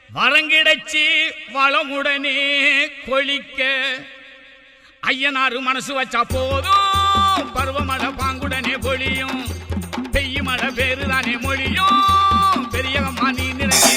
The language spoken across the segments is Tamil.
வரங்கிடச்சி வளமுடனே கொளிக்க ஐயனாரு மனசு வச்சா போதும் பருவமழை பாங்குடனே பொழியும் பெய்யுமழை பேருதானே மொழியும் பெரியகம்மா நீ நிறங்கி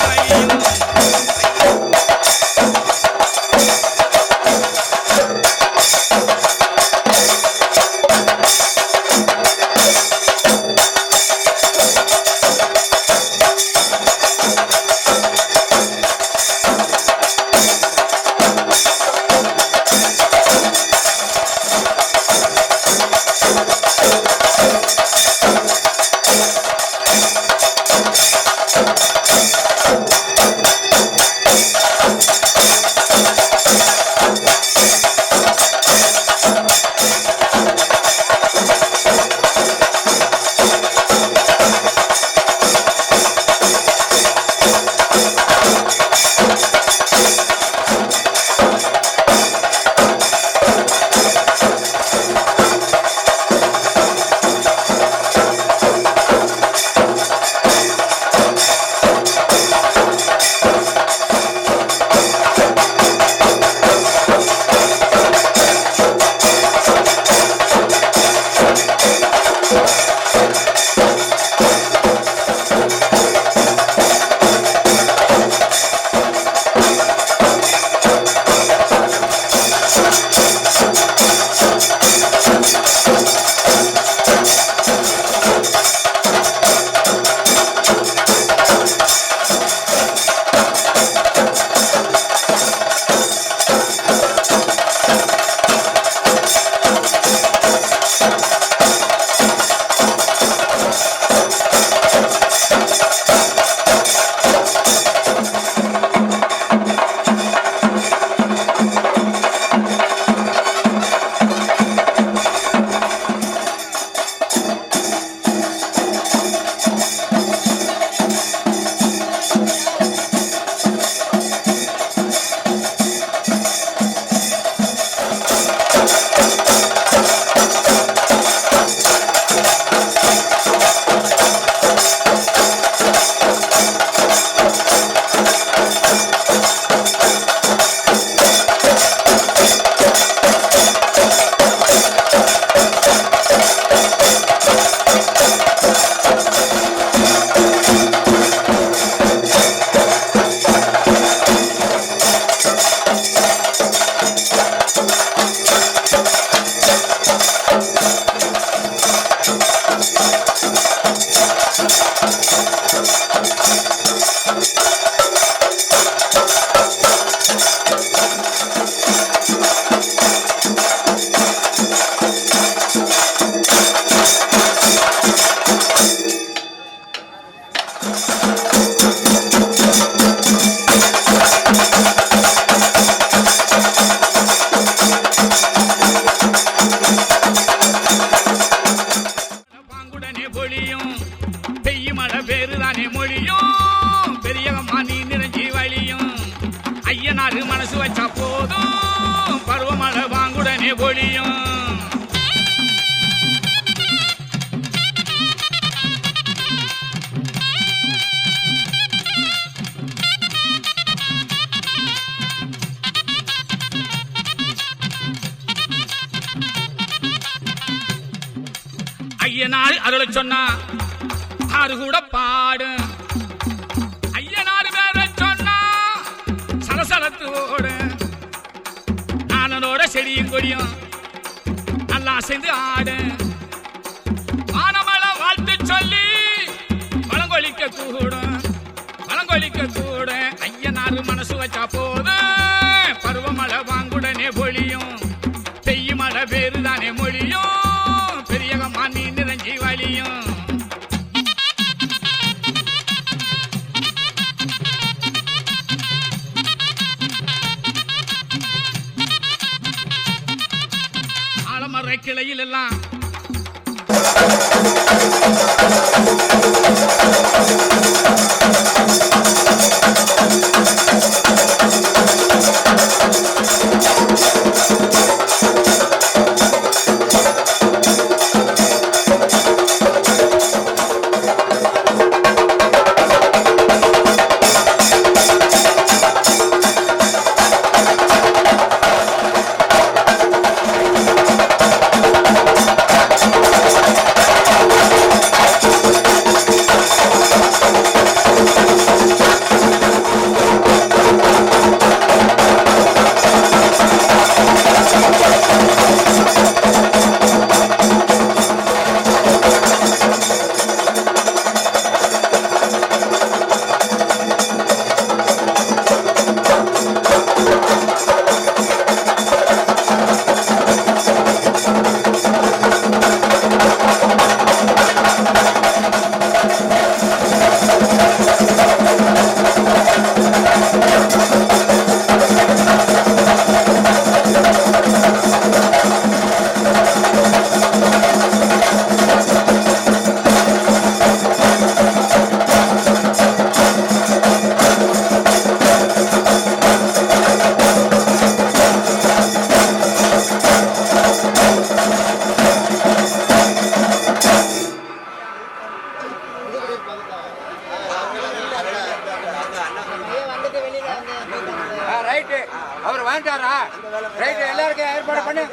வையும் ஐயனாரு மனசு வச்சா போதும் பருவமழை வாங்குடனே பொழியும் ஐயனாரு அருள சொன்னா ஆறு கூட பாடு ஐயனாரு பேர சொன்னா சலசலத்தோடு நானோட செடியும் கொடியும் நல்லா சேர்ந்து ஆடு வானமலை வாழ்த்து சொல்லி வளங்கொழிக்க கூட ஐயனாரு மனசு வச்சா போது பருவமழை வாங்குடனே பொழியும் பெய்யுமழை பேருதானே மொழியும் பெரியகம்மா நீ நிறைஞ்சி வழியும் ஆலமர கிளையில் எல்லாம் அவர் வாங்கிட்டாரா? ரைட், எல்லாருக்கும் ஏற்பாடு பண்ணு.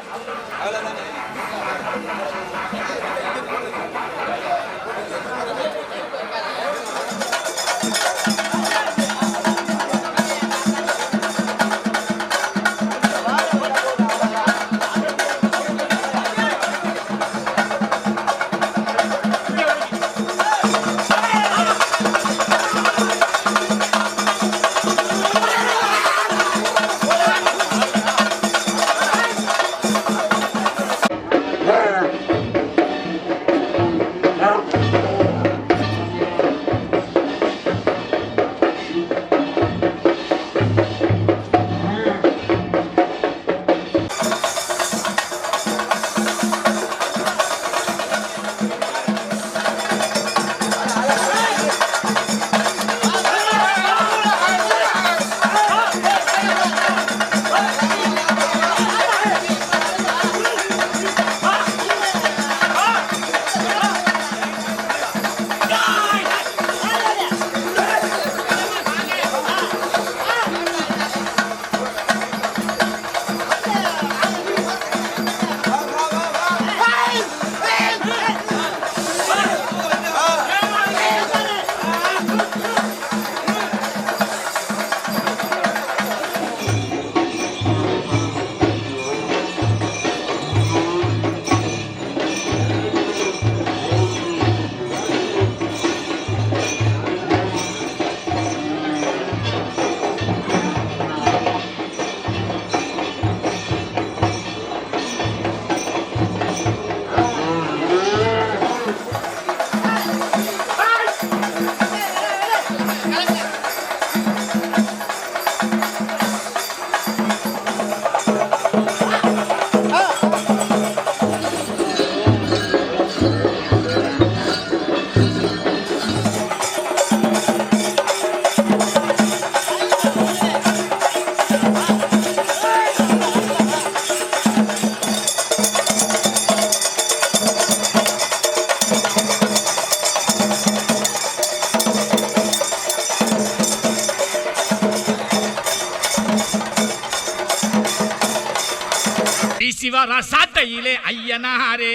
சிவர சாட்டையிலே ஐயனாரே,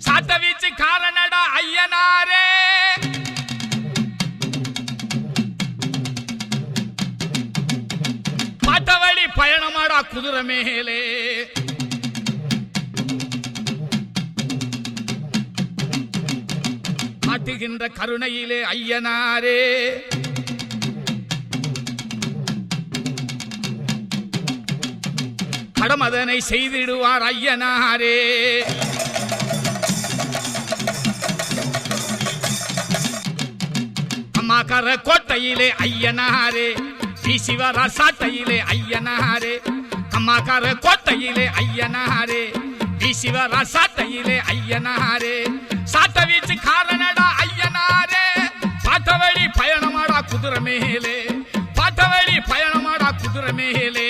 சாட்ட வீச்சு காரணடா ஐயனாரே, பாட்டவழி பயணமாடா குதிரை மேலே, காட்டுகின்ற கருணையிலே ஐயனாரே, கடமதனை செய்திடுவார் ஐயனாரே. அம்மாக்கர கோட்டையிலே ஐயனாரே, சிவர சாட்டையிலே ஐயனாரே, அம்மாக்கர கோட்டையிலே ஐயனாரே, சிவர சாட்டையிலே ஐயனாரே, சாட்ட வீச்சு காரணடா ஐயனாரே, பாட்டவழி பயணமாடா குதிரை மேலே, பாட்டவழி பயணமாடா குதிரை மேலே.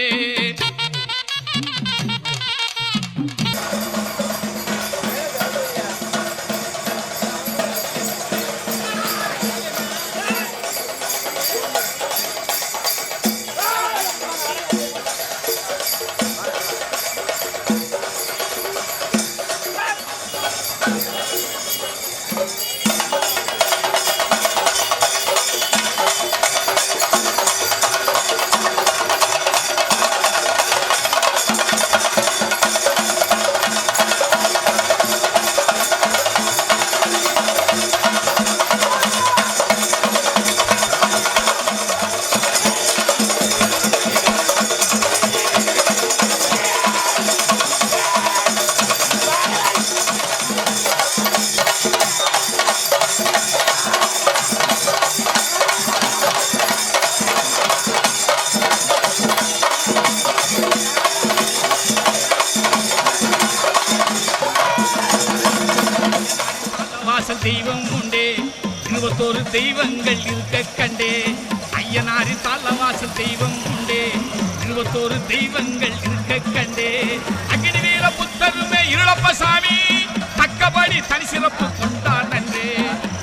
தெய்வம் உண்டே, 21 தெய்வங்கள் இருக்க கண்டே, ஐயனாரி தாளவாசல் தெய்வம் உண்டே, 21 தெய்வங்கள் இருக்க கண்டே, அக்னி வீர புத்தருமே இருளப்ப சாமி, தக்கபடி தனி சிறப்பு கொண்டார் நன்றே,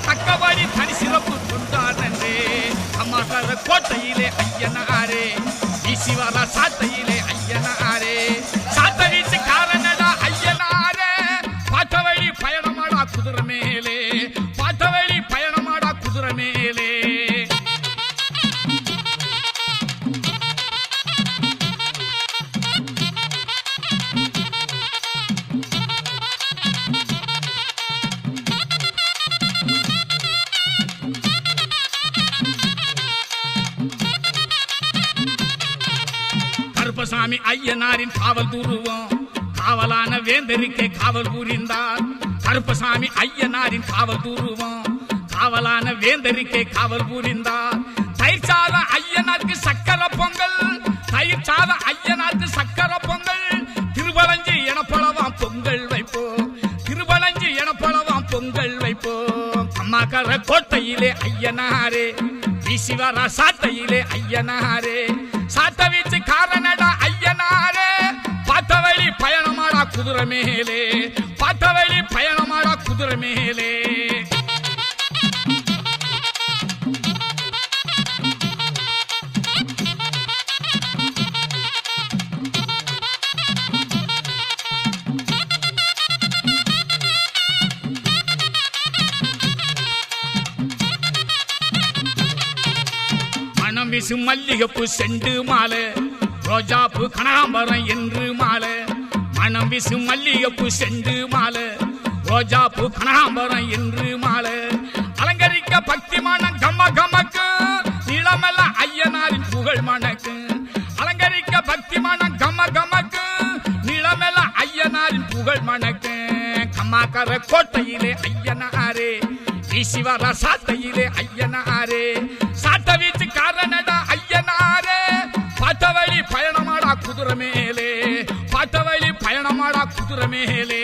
தக்கபடி தனி சிறப்பு கொண்டார். கம்மாக்கார கோட்டையிலே ஐயனாரே ஈசிவர சாட்டையிலே ஐயனாரே சாட்ட வீச்சு காரணடா ஐயனாரே பாட்ட வழி பயணமாடா குதிரை மேலே பாட்ட வழி பயணமாடா குதிரை மேலே கருப்பசாமி ஐயனாரின் காவல் துருவம் காவலான வேந்தருக்கே காவல் புரிந்தார் கருப்பசாமி ஐயனாரின் காவல் துருவம் காவலான வேந்தருக்கே காவல் புரிந்தார் தயிர் சாதம் ஐயனாருக்கு சக்கர பொங்கல் தயிர் சாதம் ஐயனாருக்கு சக்கர பொங்கல் திருவலஞ்சி எனப்பளவாம் பொங்கல் வைப்போம் திருவலஞ்சி எனப்பளவாம் பொங்கல் வைப்போம் அம்மாக்கர கோட்டையிலே ஐயனாரே ஈசிவர சாட்டையிலே ஐயனாரே சாட்ட வீச்சு காரணடா ஐயனாரே பாட்ட வழி பயணமாடா குதிரை மேலே பாட்ட வழி பயணமாடா குதிரை மேலே மனம் வீசு மல்லிகைப்பூ செண்டு மாலை ரோஜாப்பூ கனகாம்பரம் என்று மாலை மனம் வீசு மல்லிகைப்பூ செண்டு மாலை ரோஜாப்பூ கனகாம்பரம் என்று மாலை அலங்கரிக்க பக்தி மனம் கம்ம கமக்கு நிலமல்ல ஐயனாரின் புகழ் மணக்கு அலங்கரிக்க பக்தி மனம் கம்ம கமக்கு நிலமல்ல ஐயனாரின் புகழ் மணக்கு கம்மாக்கர கோட்டையிலே ஐயனாரே ஈசிவர சாட்டையிலே ஐயனாரே சாட்ட வீச்சு காரணடா ஐயனாரே பாட்ட வழி பயணமாடா குதிரை மேலே பாட்ட வழி பயணமாடா குதிரை மேலே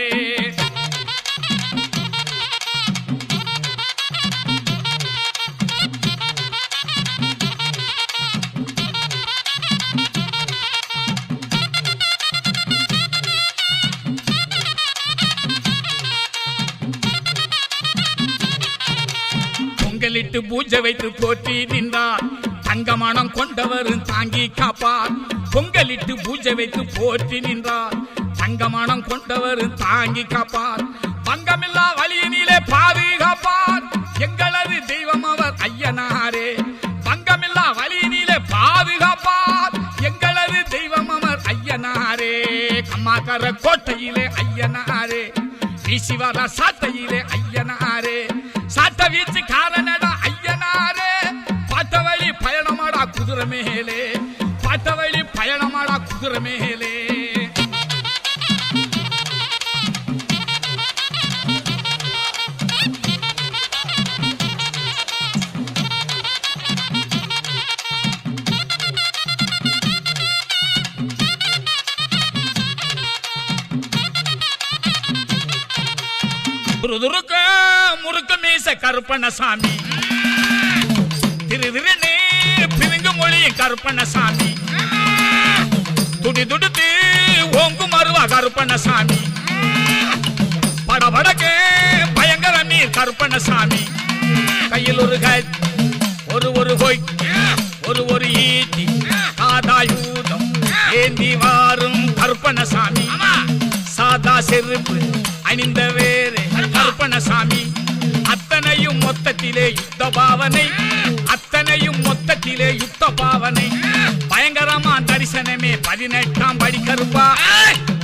பொங்கலிட்டு பூஜை வைத்து போற்றி நின்றார் தங்கமானம் கொண்டவரும் தாங்கி காப்பார் பொங்கலிட்டு பூஜை வைத்து போற்றி நின்றார் தங்கமானம் கொண்டவரும் தாங்கி காப்பார் பங்கமில்லா வழியினிலே பாதுகாப்பார் எங்களது தெய்வம் அவர் ஐயனாரே பங்கமில்லா வழியினிலே பாதுகாப்பார் எங்களது தெய்வம் அவர் ஐயனாரே கம்மாக்கர கோட்டையிலே ஐயனாரே ஈசிவர சாட்டையிலே ஐயனாரே சாட்ட வீச்சு காரணடா ஐயனாரே பாட்ட வழி பயணமாடா குதிரை மேலே பாட்ட வழி பயணமாடா குதிரை மேலே துருதுருக்க முறுக்கு மீச கருப்பண்ணசாமி திருதிருன்னு பிரிங்கு மொழி கருப்பண்ணசாமி துடி துடுத்து ஓங்கு மருவா கருப்பண்ணசாமி படபடக்கு பயங்கர நீர் கருப்பண்ணசாமி கையில் ஒரு கை ஒரு ஹொய் ஒரு ஈட்டி காதாயூதம் ஏந்தி வாரும் கருப்பண்ணசாமி சாதா செருப்பு அணிந்த வேறு கருப்பண்ணசாமி அத்தனையும் மொத்தத்திலே யுத்த பாவனை அத்தனையும் மொத்தத்திலே யுத்த பாவனை பயங்கரமா தரிசனமே 18ஆம் படி கருப்பா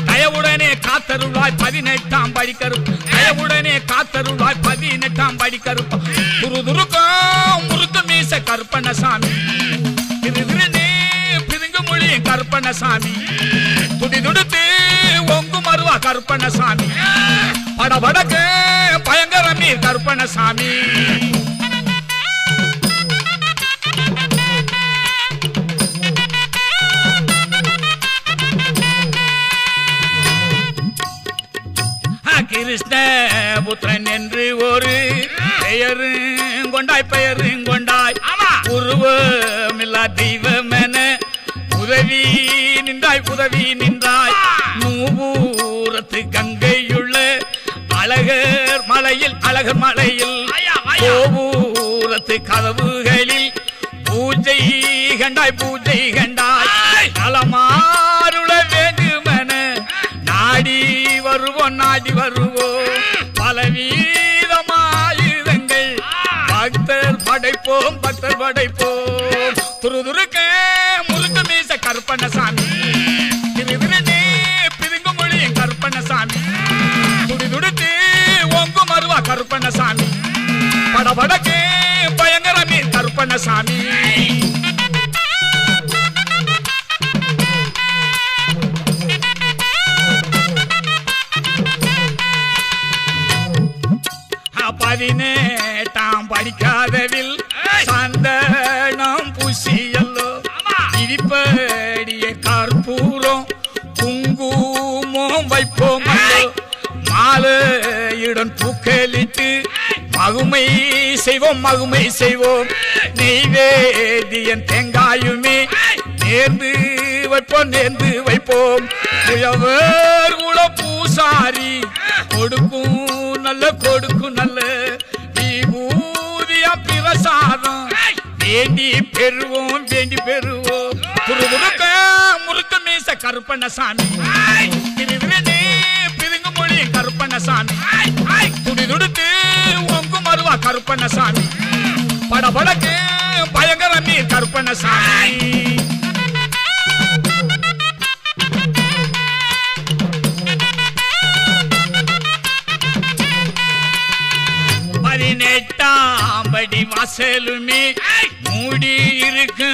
தயவுடனே காத்தருள்வாய் 18ஆம் படி கருப்பு தயவுடனே காத்தருள்வாய் 18ஆம் படி கருப்பா துருதுருக்கோ முறுக்கு மீச கருப்பண்ணசாமி திருதிருன்னு பிரிங்கு மொழி கருப்பண்ணசாமி துடி துடுத்து ஒங்கு மருவா கருப்பண்ணசாமி படபடக்கு பயங்கர மீர் கருப்பண்ணசாமி கிருஷ்ண புத்திரன் என்று ஒரு பெயரும் கொண்டாய் உருவமில்லா தெய்வமென உதவி நின்றாய் மூவூரத்து கங்கையுள்ள அழகர் மலையில் கோபூரத்து கதவுகளில் பூஜை கண்டாய் பூஜை கண்டாய் நலமாருள வேண்டுமென நாடி வருவோம் நாடி வருவோம் பலவீதமாயுதங்கள் பக்தர் படைப்போம் பக்தர் படைப்போம் துருதுருக்க முருக்க மீச கருப்பண்ணசாமி திருவிழனே பிதுங்கு மொழியும் கருப்பண்ணசாமி துடிதுடுத்து ஒங்கு மருவா கருப்பண்ணசாமி படபடக்கே பயங்கர மீன் கருப்பண்ணசாமி பதினேட்டாம் படிக்காதவில் சந்தனம் பூசியல்லோ இடிப்படிய கற்பூரம் குங்குமம் வைப்போம் மாலையுடன் பூக்களிட்டு மகுமை செய்வோம் மகுமை செய்வோம் நெய்வேதியன் தேங்காயுமே நேர்ந்து வைப்போம் நேர்ந்து வைப்போம் உழவர் உள பூசாரி கொடுக்கும் நல்ல கொடுக்கும் நல்ல விபூதியா பிரசாதம் வேண்டி பெறுவோம் வேண்டி பெறுவோம் முருக்க முருக்க மீச கருப்பண்ணசாமி திருவிழனே பிதுங்கு மொழி கருப்பண்ணசாமி துடிதுடுத்து ஒங்கு மருவா கருப்பண்ணசாமி படபடக்கு பயங்கர மீர் கருப்பண்ணசாமி பதினெட்டாம் படி வாசலுமே மூடி இருக்கு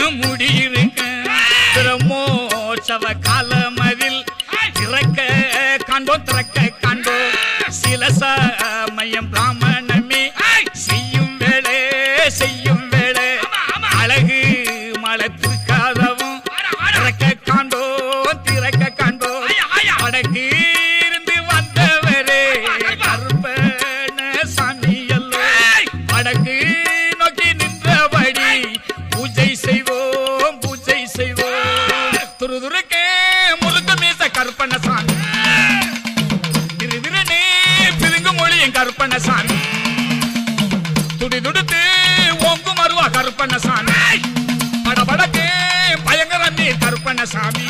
பிரம்மோற்சவ காலமதில் திறக்க காண்டோம் திறக்க காண்டோம் சில சமயம் பிராமணமே செய்யும் வேளை அழகு மலத்திற்காதவும் திறக்க காண்டோம் திறக்க காண்டோம் வடக்கு இருந்து வந்தவரே கருப்பண்ண சாமி வடக்கு நோக்கி நின்றபடி பூஜை செய்வோம் துருதுருக்கே முருக்க மீச கருப்பண்ணசாமி திருவிழனே பிதுங்கு மொழியும் கருப்பண்ணசாமி துடிதுடுத்து ஒங்கு மருவா கருப்பண்ணசாமி படபடக்கே பயங்கர நீர் கருப்பண்ணசாமி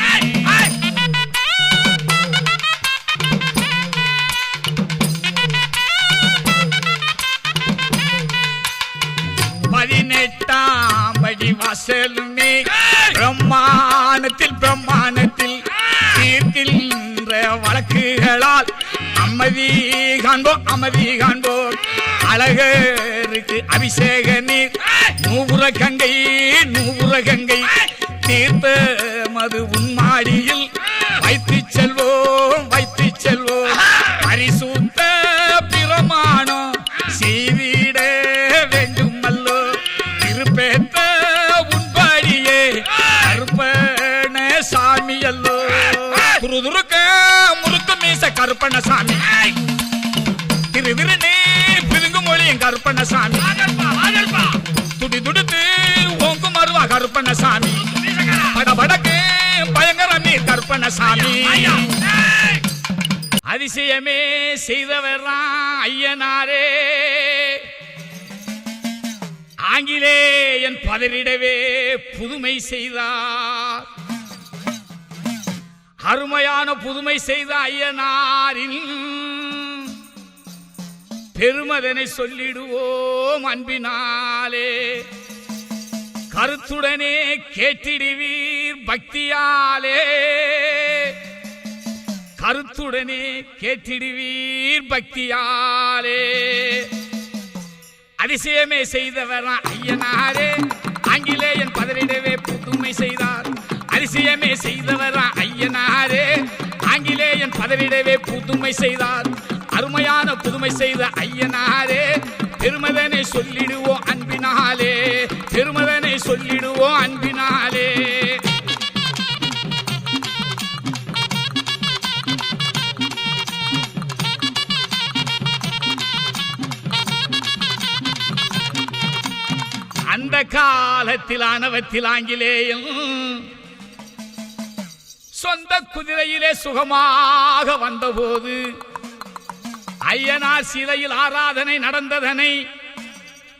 பதினெட்டாம் படி வாசலுமே பிரம்மாணத்தில் தீர்க்கின்ற வழக்குகளால் அமைதி காண்போம் அழகருக்கு அபிஷேக நீர் நூபுர கங்கை தீர்த்த மது உன்மாடியில் வைத்து செல்வோம் பரிசுத்த பிரமாணம் செய்திட வேண்டும் அல்லோ திருப்பேத்த உன்படியே கருப்பண்ண சாமி அல்லோ துருதுருக்க முருக்க மீச கருப்பண்ணசாமி திருவிழனே பிதுங்கு மொழியும் கருப்பண்ணசாமி துடிதுடுத்து ஒங்கு மருவா கருப்பண்ணசாமி படபடக்கு பயங்கர மீர் கருப்பண்ணசாமி அதிசயமே செய்தவர்தான் ஐயனாரே ஆங்கிலேயன் பதறிடவே புதுமை செய்தார் அருமையான புதுமை செய்த ஐயனாரின் பெருமதனை சொல்லிடுவோம் அன்பினாலே கருத்துடனே கேட்டிடுவீர் பக்தியாலே அதிசயமே செய்தவர் ஐயனாரே ஆங்கிலேயன் பதறிடவே புதுமை செய்தார் அதிசயமே செய்தவர் ஐயனாரே ஆங்கிலேயன் பதறிடவே புதுமை செய்தார் அருமையான புதுமை செய்த ஐயனாரே பெருமதனை சொல்லிடுவோம் அன்பினாலே அந்த காலத்தில் ஆணவத்தில் ஆங்கிலேயம் சொந்த குதிரையிலே சுகமாக வந்தபோது ஐயனார் சிலையில் ஆராதனை நடந்ததனை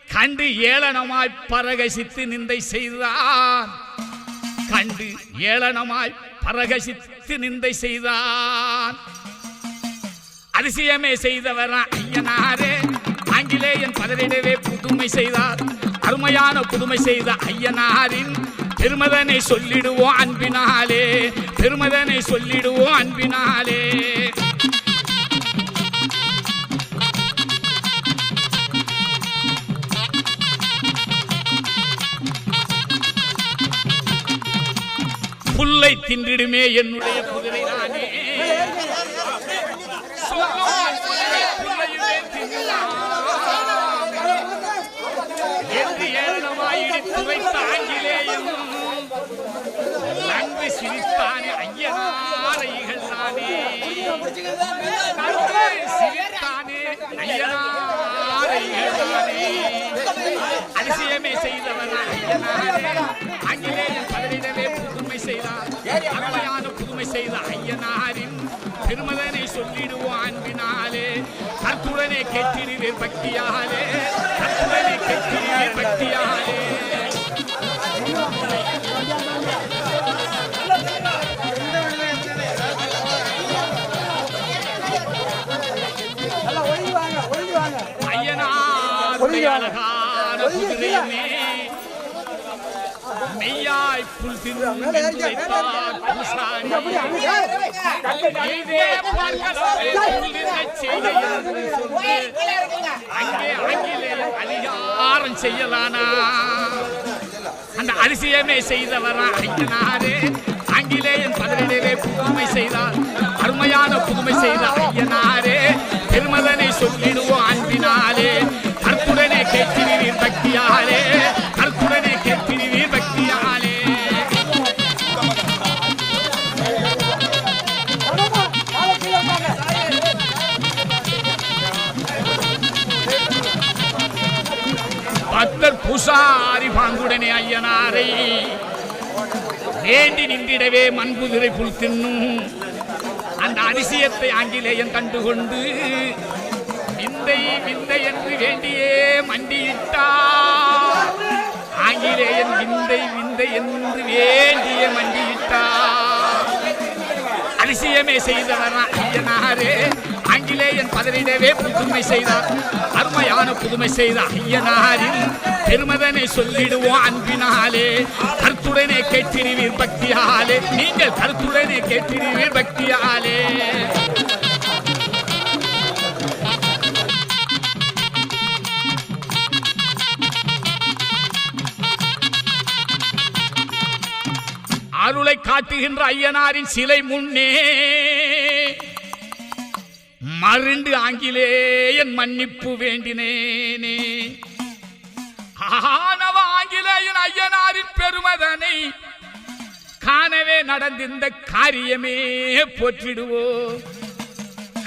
கண்டு ஏளனமாய் பரகசித்து நிந்தை செய்தார். கண்டு ஏளனமாய் பரகசித்து நிந்தை செய்தான். அதிசயமே செய்தவர் ஐயனாரே ஆங்கிலேயன் பதறிடவே புதுமை செய்தார். அருமையான புதுமை செய்த ஐயனாரின் பெருமதனை சொல்லிடுவோம் அன்பினாலே, பெருமதனை சொல்லிடுவோம் அன்பினாலே. புல்லை தின்றிடுமே என்னுடைய குதிரை தானே, என்று ஏளனமாயிடித்து வைத்த ஆங்கிலேயம் நன்கு சிரித்தானே ஐயனாரைகள் தானே, சிரித்தானே ஐயனாரைகள் தானே. அதிசயமே செய்தவன் ஐயனாரே ஆங்கிலேயன் பதறிடவே புதுமை செய்தார். அருமையான புதுமை செய்த ஐயனாரின் பெருமதனை சொல்லிடுவோம் அன்பினாலே, கர்த்துடனே கேட்டிடுவீர் பக்தியாலே, கர்த்துடனே கேட்டிடுவீர் பக்தியாலே. ஐயனாருடைய அழகான குதிரையுமே மெய்யாய் புல் தின்று வைத்தார் பூசாரி. இதே பார்க்கலாமே புல்லினைச் செய்க என்று சொல்லி அங்கே ஆங்கிலேயன் அதிகாரம் செய்யலானா. அந்த அதிசயமே செய்தவரா ஐயனாரே ஆங்கிலேயன் பதறிடவே புதுமை செய்தார். அருமையான புதுமை செய்த ஐயனாரே பெருமதனை சொல்லிடுவோம் அன்பினாலே, கர்த்துடனே கேட்கிறீர் பக்தியாலே, கர்த்துடனே கேட்கிறீர் பக்தியாலே. பக்தர் பூசாரி பாங்குடனே ஐயனாரை வேண்டி நின்றிடவே மண்குதிரை புல் தின்னும். அந்த அதிசயத்தை ஆங்கிலேயன் கண்டுகொண்டு விந்தை விந்தை என்று வேண்டியே மண்டியிட்டார். ஆங்கிலேயன் விந்தை விந்தை என்று வேண்டியே மண்டியிட்டார். அதிசயமே செய்தவர் ஐயனாரே ஆங்கிலேயன் பதறிடவே புதுமை செய்தார். அருமையான புதுமை செய்த ஐயனாரின் பெருமதனை சொல்லிடுவோம் அன்பினாலே, கர்த்துடனே கேட்டிடுவீர் பக்தியாலே, நீங்கள் கர்த்துடனே கேட்டிடுவீர் பக்தியாலே. அருளை காட்டுகின்ற ஐயனாரின் சிலை முன்னே மருண்டு ஆங்கிலேயன் மன்னிப்பு வேண்டினேனே. ஆனவ ஆங்கிலேயன் ஐயனாரின் பெருமதனை காணவே நடந்திருந்த காரியமே போற்றிடுவோ,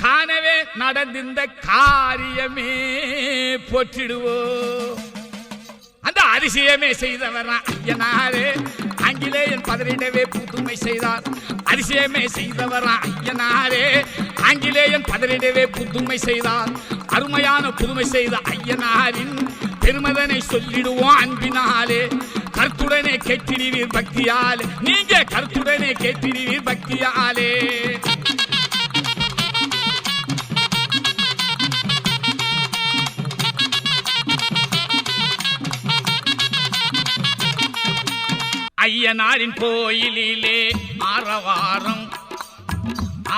காணவே நடந்திருந்த காரியமே போற்றிடுவோ. அந்த அதிசயமே செய்தவர் ஐயனாரே ஆங்கிலேயன் பதறிடவே புதுமை செய்தார். அதிசயமே செய்தவர் ஐயனாரே ஆங்கிலேயன் பதறிடவே புதுமை செய்தார். அருமையான புதுமை செய்த ஐயனாரின் பெருமதனை சொல்லிடுவோம் அன்பினாலே, கர்த்துடனே கேட்டிடுவீர் பக்தியாலே, நீங்க கர்த்துடனே கேட்டிடுவீர் பக்தியாலே. ஐயனாரின் கோயிலிலே ஆரவாரம்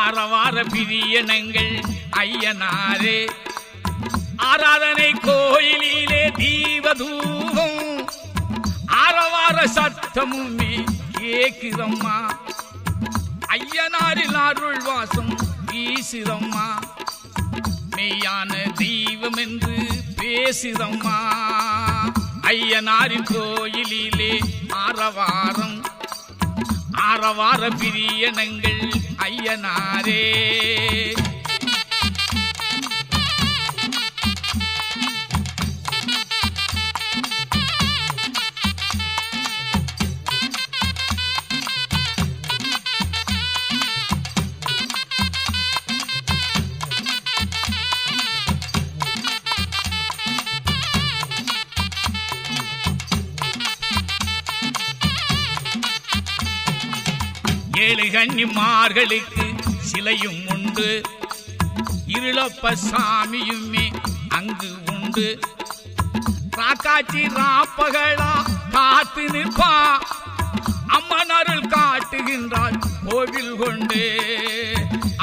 ஆரவார பிரியனங்கள் ஐயனாரே. ஆராதனை கோயிலிலே தீபதூபம் ஆரவார சத்தமுமே கேக்குதம்மா. ஐயனாரில் அருள் வாசம் வீசுதம்மா, மெய்யான தெய்வம் என்று பேசுதம்மா. ஐயனாரின் கோயிலிலே ஆரவாரம் ஆரவார பிரியனங்கள் ஐயனாரே. ஏழு கன்னிமார்களுக்கு சிலையும் உண்டு, இருளப்ப சாமியுமே அங்கு உண்டு. ராக்காச்சி ராப்பகளா காத்து நிற்பா, அம்மன் அருள் காட்டுகின்றாள் கோவில் கொண்டு,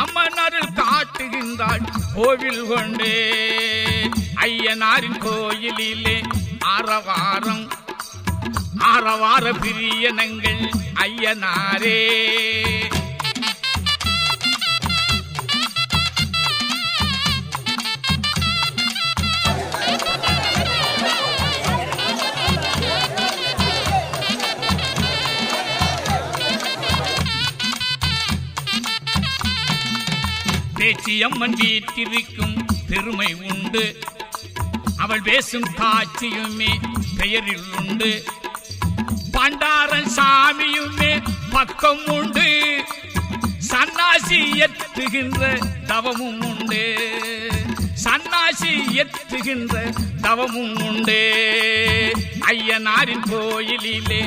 அம்மன் அருள் காட்டுகின்றாள் கோவில் கொண்டு. ஐயனாரின் கோயிலிலே ஆரவாரம், ஆரவார பிரியனங்கள் ஐயனாரே. பேச்சியம்மன் வீட்டிற்கும் பெருமை உண்டு, அவள் பேசும் காட்சியுமே பெயரில் உண்டு. பண்டாரன் சாமியுமே பக்கம் உண்டு, சன்னாசி எத்துகின்ற தவமும் உண்டு, சன்னாசி எத்துகின்ற தவமும் உண்டு. ஐயனாரின் கோயிலிலே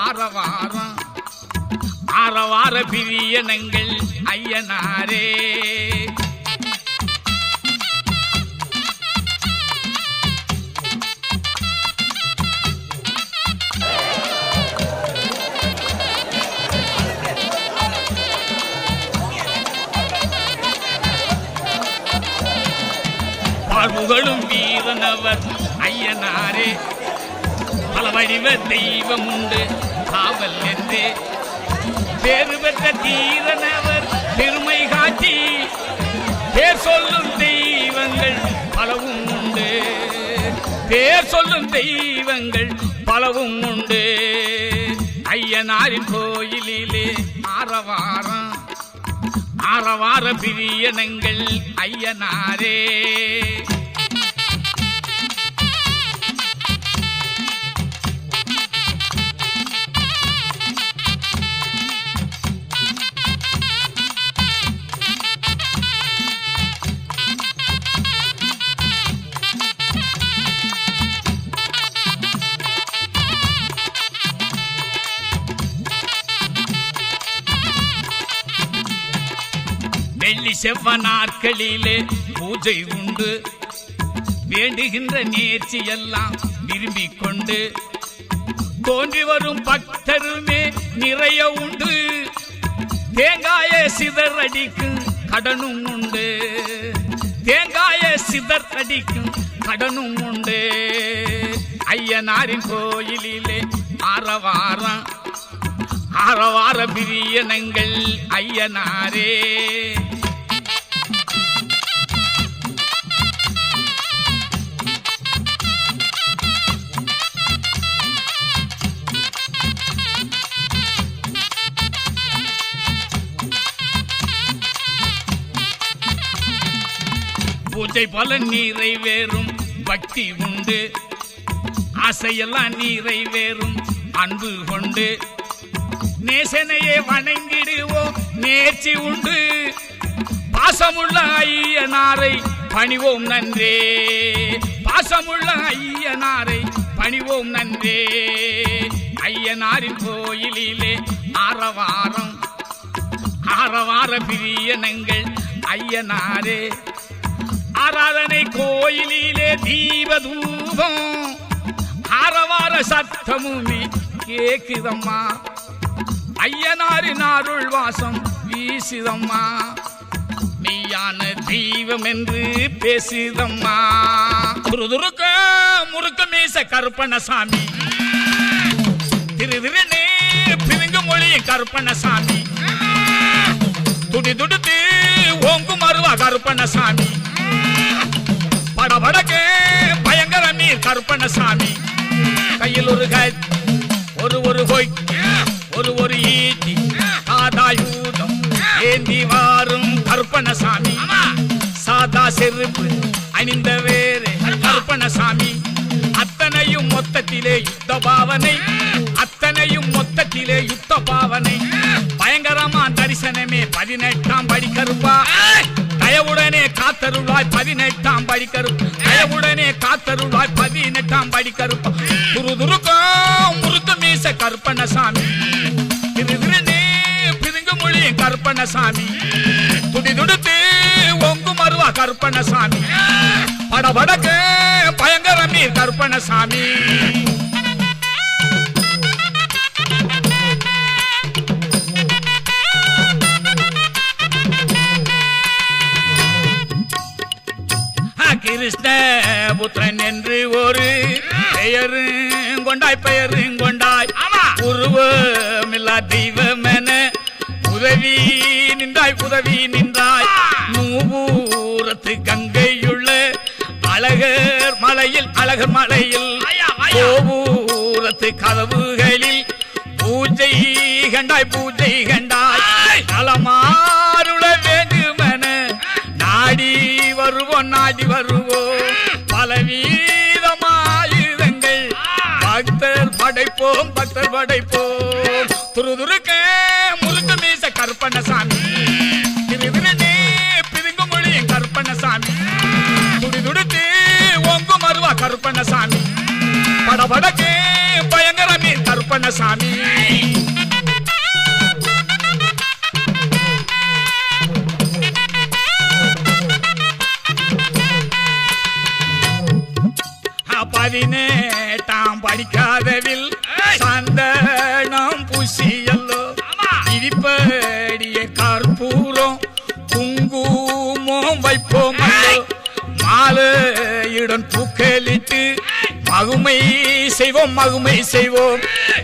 ஆரவாரம், ஆரவார பிரியனங்கள் ஐயனாரே. வாழ்வுகளும் வீரனவர் ஐயனாரே, பல வடிவ தெய்வம் உண்டு காவல் என்றே. பேரு பெற்ற தீரனவர் பெருமை காட்டி, பேர் சொல்லும் தெய்வங்கள் பலவும் உண்டு, பேர் சொல்லும் தெய்வங்கள் பலவும் உண்டு. ஐயனாரின் கோயிலிலே ஆரவாரம், ஆரவார பிரியனங்கள் ஐயனாரே. வெள்ளி செவ்வ நாட்களிலே பூஜை உண்டு, வேண்டுகின்ற நேர்ச்சி எல்லாம் விரும்பிக் கொண்டு. தோன்றி வரும் பக்தருமே நிறைய உண்டு, தேங்காய சிதறடிக்கும் கடனும் உண்டு, தேங்காய சிதறடிக்கும் கடனும் உண்டு. ஐயனாரின் கோயிலிலே ஆரவாரம், ஆரவார பிரியனங்கள் ஐயனாரே. பூஜை பலன் நிறைவேறும் பக்தி உண்டு, ஆசையெல்லாம் நிறைவேறும் அன்பு கொண்டு. நேசனையே வணங்கிடுவோம் நேர்ச்சி உண்டு, பாசமுள்ள ஐயனாரை பணிவோம் நன்றே, பாசமுள்ள ஐயனாரை பணிவோம் நன்றே. ஐயனாரின் கோயிலிலே ஆரவாரம், ஆரவார பிரியனங்கள் ஐயனாரே. ஆராதனை கோயிலிலே தீபதூபம், ஆரவார சத்தமுமே கேக்குதம்மா, ஐயனாரின் அருள் வாசம் வீசுதம்மா, மெய்யான தெய்வம் என்று பேசுதம்மா. துருதுருக்க முறுக்க மீச கருப்பணசாமி, திருதிருனே பிரிங்கு மொழி கருப்பணசாமி, துடி துடுத்து ஓங்கு மருவா கருப்பணசாமி, படபடக்கு பயங்கர நீர் கருப்பணசாமி. கையில் ஒரு கை, ஒரு கொய், ஒரு ஈட்டி, காதாயூதம் ஏந்தி வாரும் கருப்பணசாமி. சாதா செருப்பு அணிந்த வேறு கருப்பணசாமி. அத்தனையும் மொத்தத்திலே யுத்த பாவனை, அத்தனையும் மொத்தத்திலே யுத்த பாவனை. பயங்கரமா தரிசனமே 18ஆம் படி கருப்பா, தயவுடனே காத்தருள்வாய் 18ஆம் படி கருப்பு, தயவுடனே காத்தருள்வாய் 18ஆம் படி கருப்பா. துருதுருக்க முறுக்க மீச கருப்பணசாமி, திருதிருனே பிரிங்கு கருப்பண்ணசாமி துடி துடுத்து ஒங்கு மருவா கருப்பண்ணசாமி படபடக்கு பயங்கரமே கருப்பண்ணசாமி கிருஷ்ண புத்திரன் என்று ஒரு பெயருங்கொண்டாய் பெயருங்கொண்டாய் உருவமில்லா தெய்வமென உதவி நின்றாய் நூபூரத்து கங்கையுள்ள அழகர் மலையில் கோபூரத்து கதவுகளில் பூஜை கண்டாய் நலமாருள வேண்டுமென நாடி வருவோம் பலவீதமாயுதங்கள் பக்தர் படைப்போம் துருதுருக்க முருங்க மீச கருப்பண்ணசாமி திருவிரனே பிரிங்கு மொழியும் கருப்பண்ணசாமி துடி துடுத்து ஒங்கு மருவா கருப்பண்ணசாமி படபடக்கு பயங்கரமே கருப்பண்ணசாமி பதினேட்டாம் படிக்காதவில் சந்தனம் பூசியல்லோ இடிப்படிய கற்பூரம் குங்குமம் வைப்போம் மாலையுடன் பூக்களிட்டு மகுமை செய்வோம்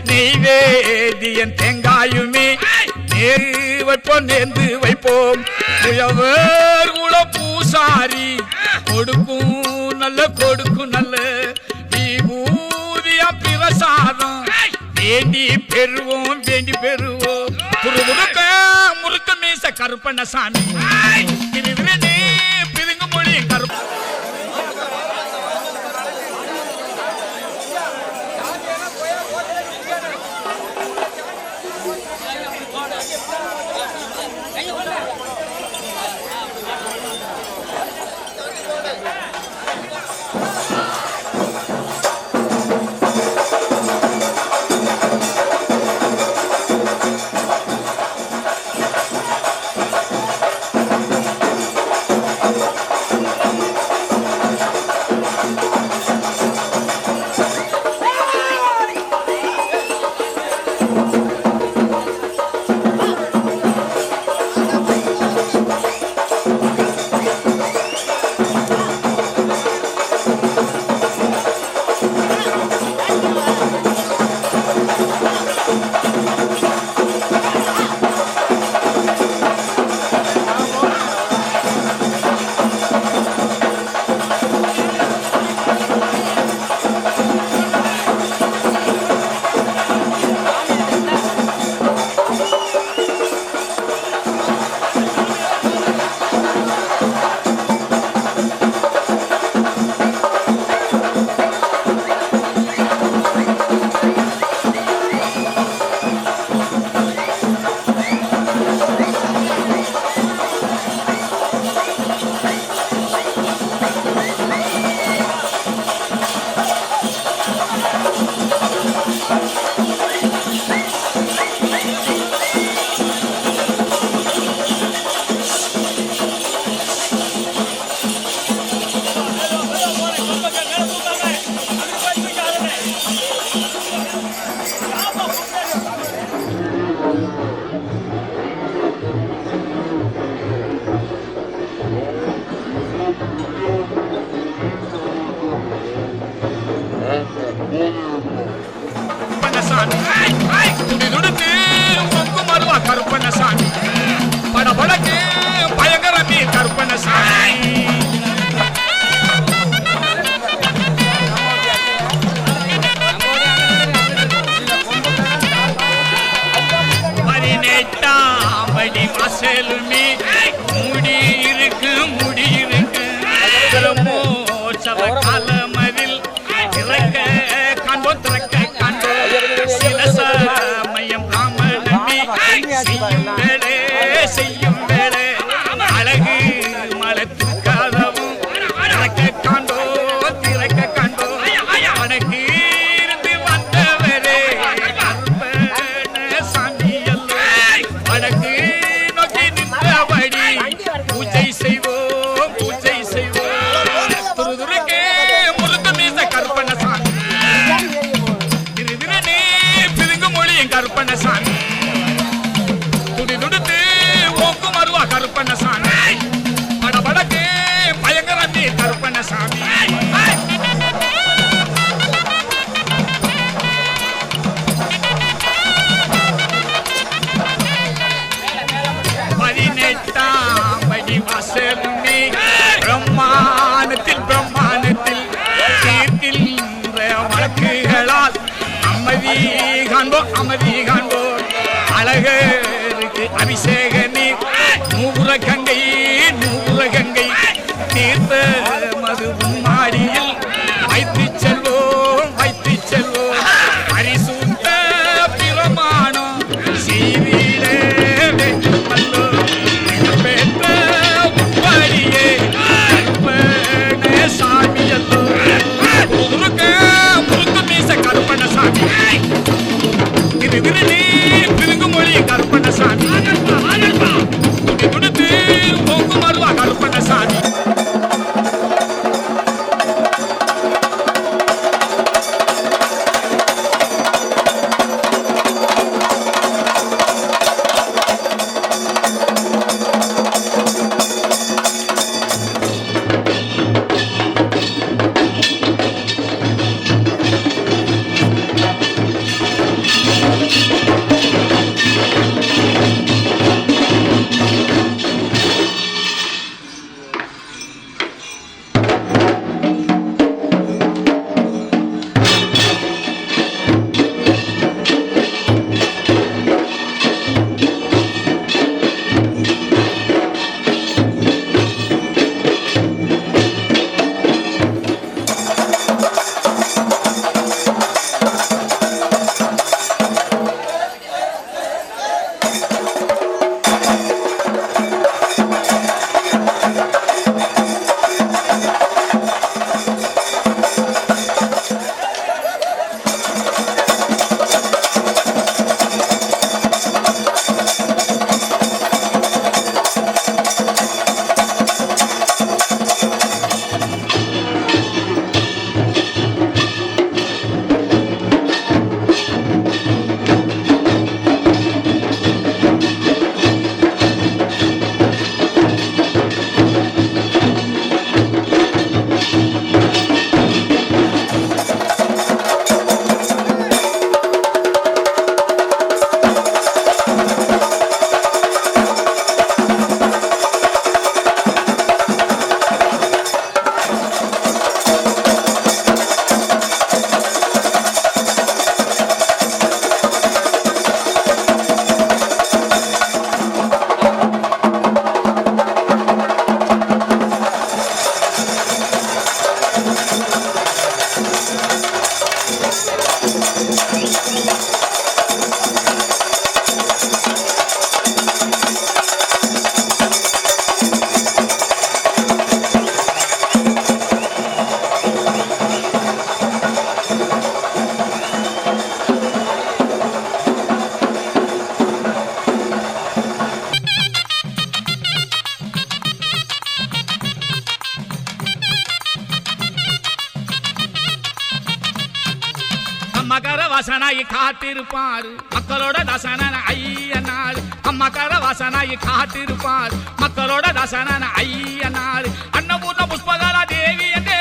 நெய்வேதியன் தேங்காயுமே நேர்ந்து வைப்போம் உழவர் குல பூசாரி கொடுக்கும் நல்ல விபூதியா பிரசாதம் வேண்டி பெறுவோம் முருக்க மீச கருப்பண்ணசாமி திருவிரனே பிரிங்கு மொழி கருப்ப கருப்பண்ணசாமி படபடக்கு பயங்கரமே கருப்பண்ணசாமி பதினெட்டாம் படி வாசலுமே முடி இருக்கு பிரம்மோற்சவ காலமதில் திறக்க காண்போம் சில சமயம் ராமனமே செய்யும் வேளே அழகு மலத்து கதவும் திறக்க காண்டோ உனக்கு இருந்து வந்தவரே சாமி அல்ல வடக்கு காண்போம் அமைதி காண்போம் அழகருக்கு அபிஷேக நீர் நூபுர கங்கை தீர்த்த மது மாடியில் வைத்து செல்வோம் பரிசுத்த பிரமாணம் செய்திட வேண்டுமல்லோ பெற்ற உப்படியே கற்பன சாமி அல்லோ முழுக்க மீச கற்பன சாமி திருவிருதி பிரிங்கு மொழி கற்பன சாமி துடுத்து போக்கு மருவா கற்பன சாமி மகர வாசனாய் காத்திருப்பார் மக்களோட தாசனான ஐயனார் மகர வாசனாய் காத்திருப்பார் மக்களோட தாசனான ஐயனார் அன்னபூர்ண புஷ்பகலா தேவி என்று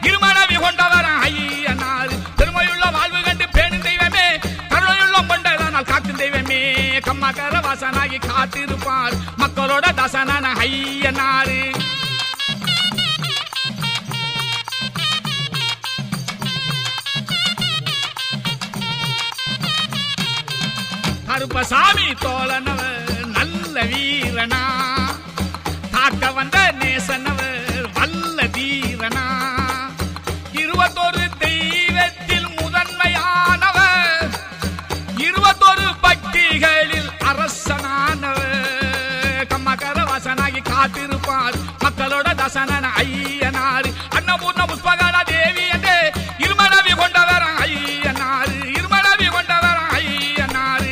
இருமனவி கொண்டவர் ஐயனார் பெருமையுள்ள வாழ்வு கண்டு பேணும் தெய்வமே கருணையுள்ள கொண்டதனால் காக்கும் தெய்வமே மகர வாசனாய் காத்திருப்பார் மக்களோட தாசனான ஐயனார் கருப்பசாமி தோழனவர் நல்ல வீரனா தாக்க வந்த நேசனவர் வல்ல தீரனா 21 தெய்வத்தில் முதன்மையானவர் 21 பக்திகளில் அரசனானவர் கம்மகர வாசனாகி காத்திருப்பார் மக்களோட தாசனான ஐயனார் அன்னபூர்ண புஷ்பகலா தேவி என்று இருமனவி கொண்டவர் ஐயனார் இருமனவி கொண்டவர் ஐயனார்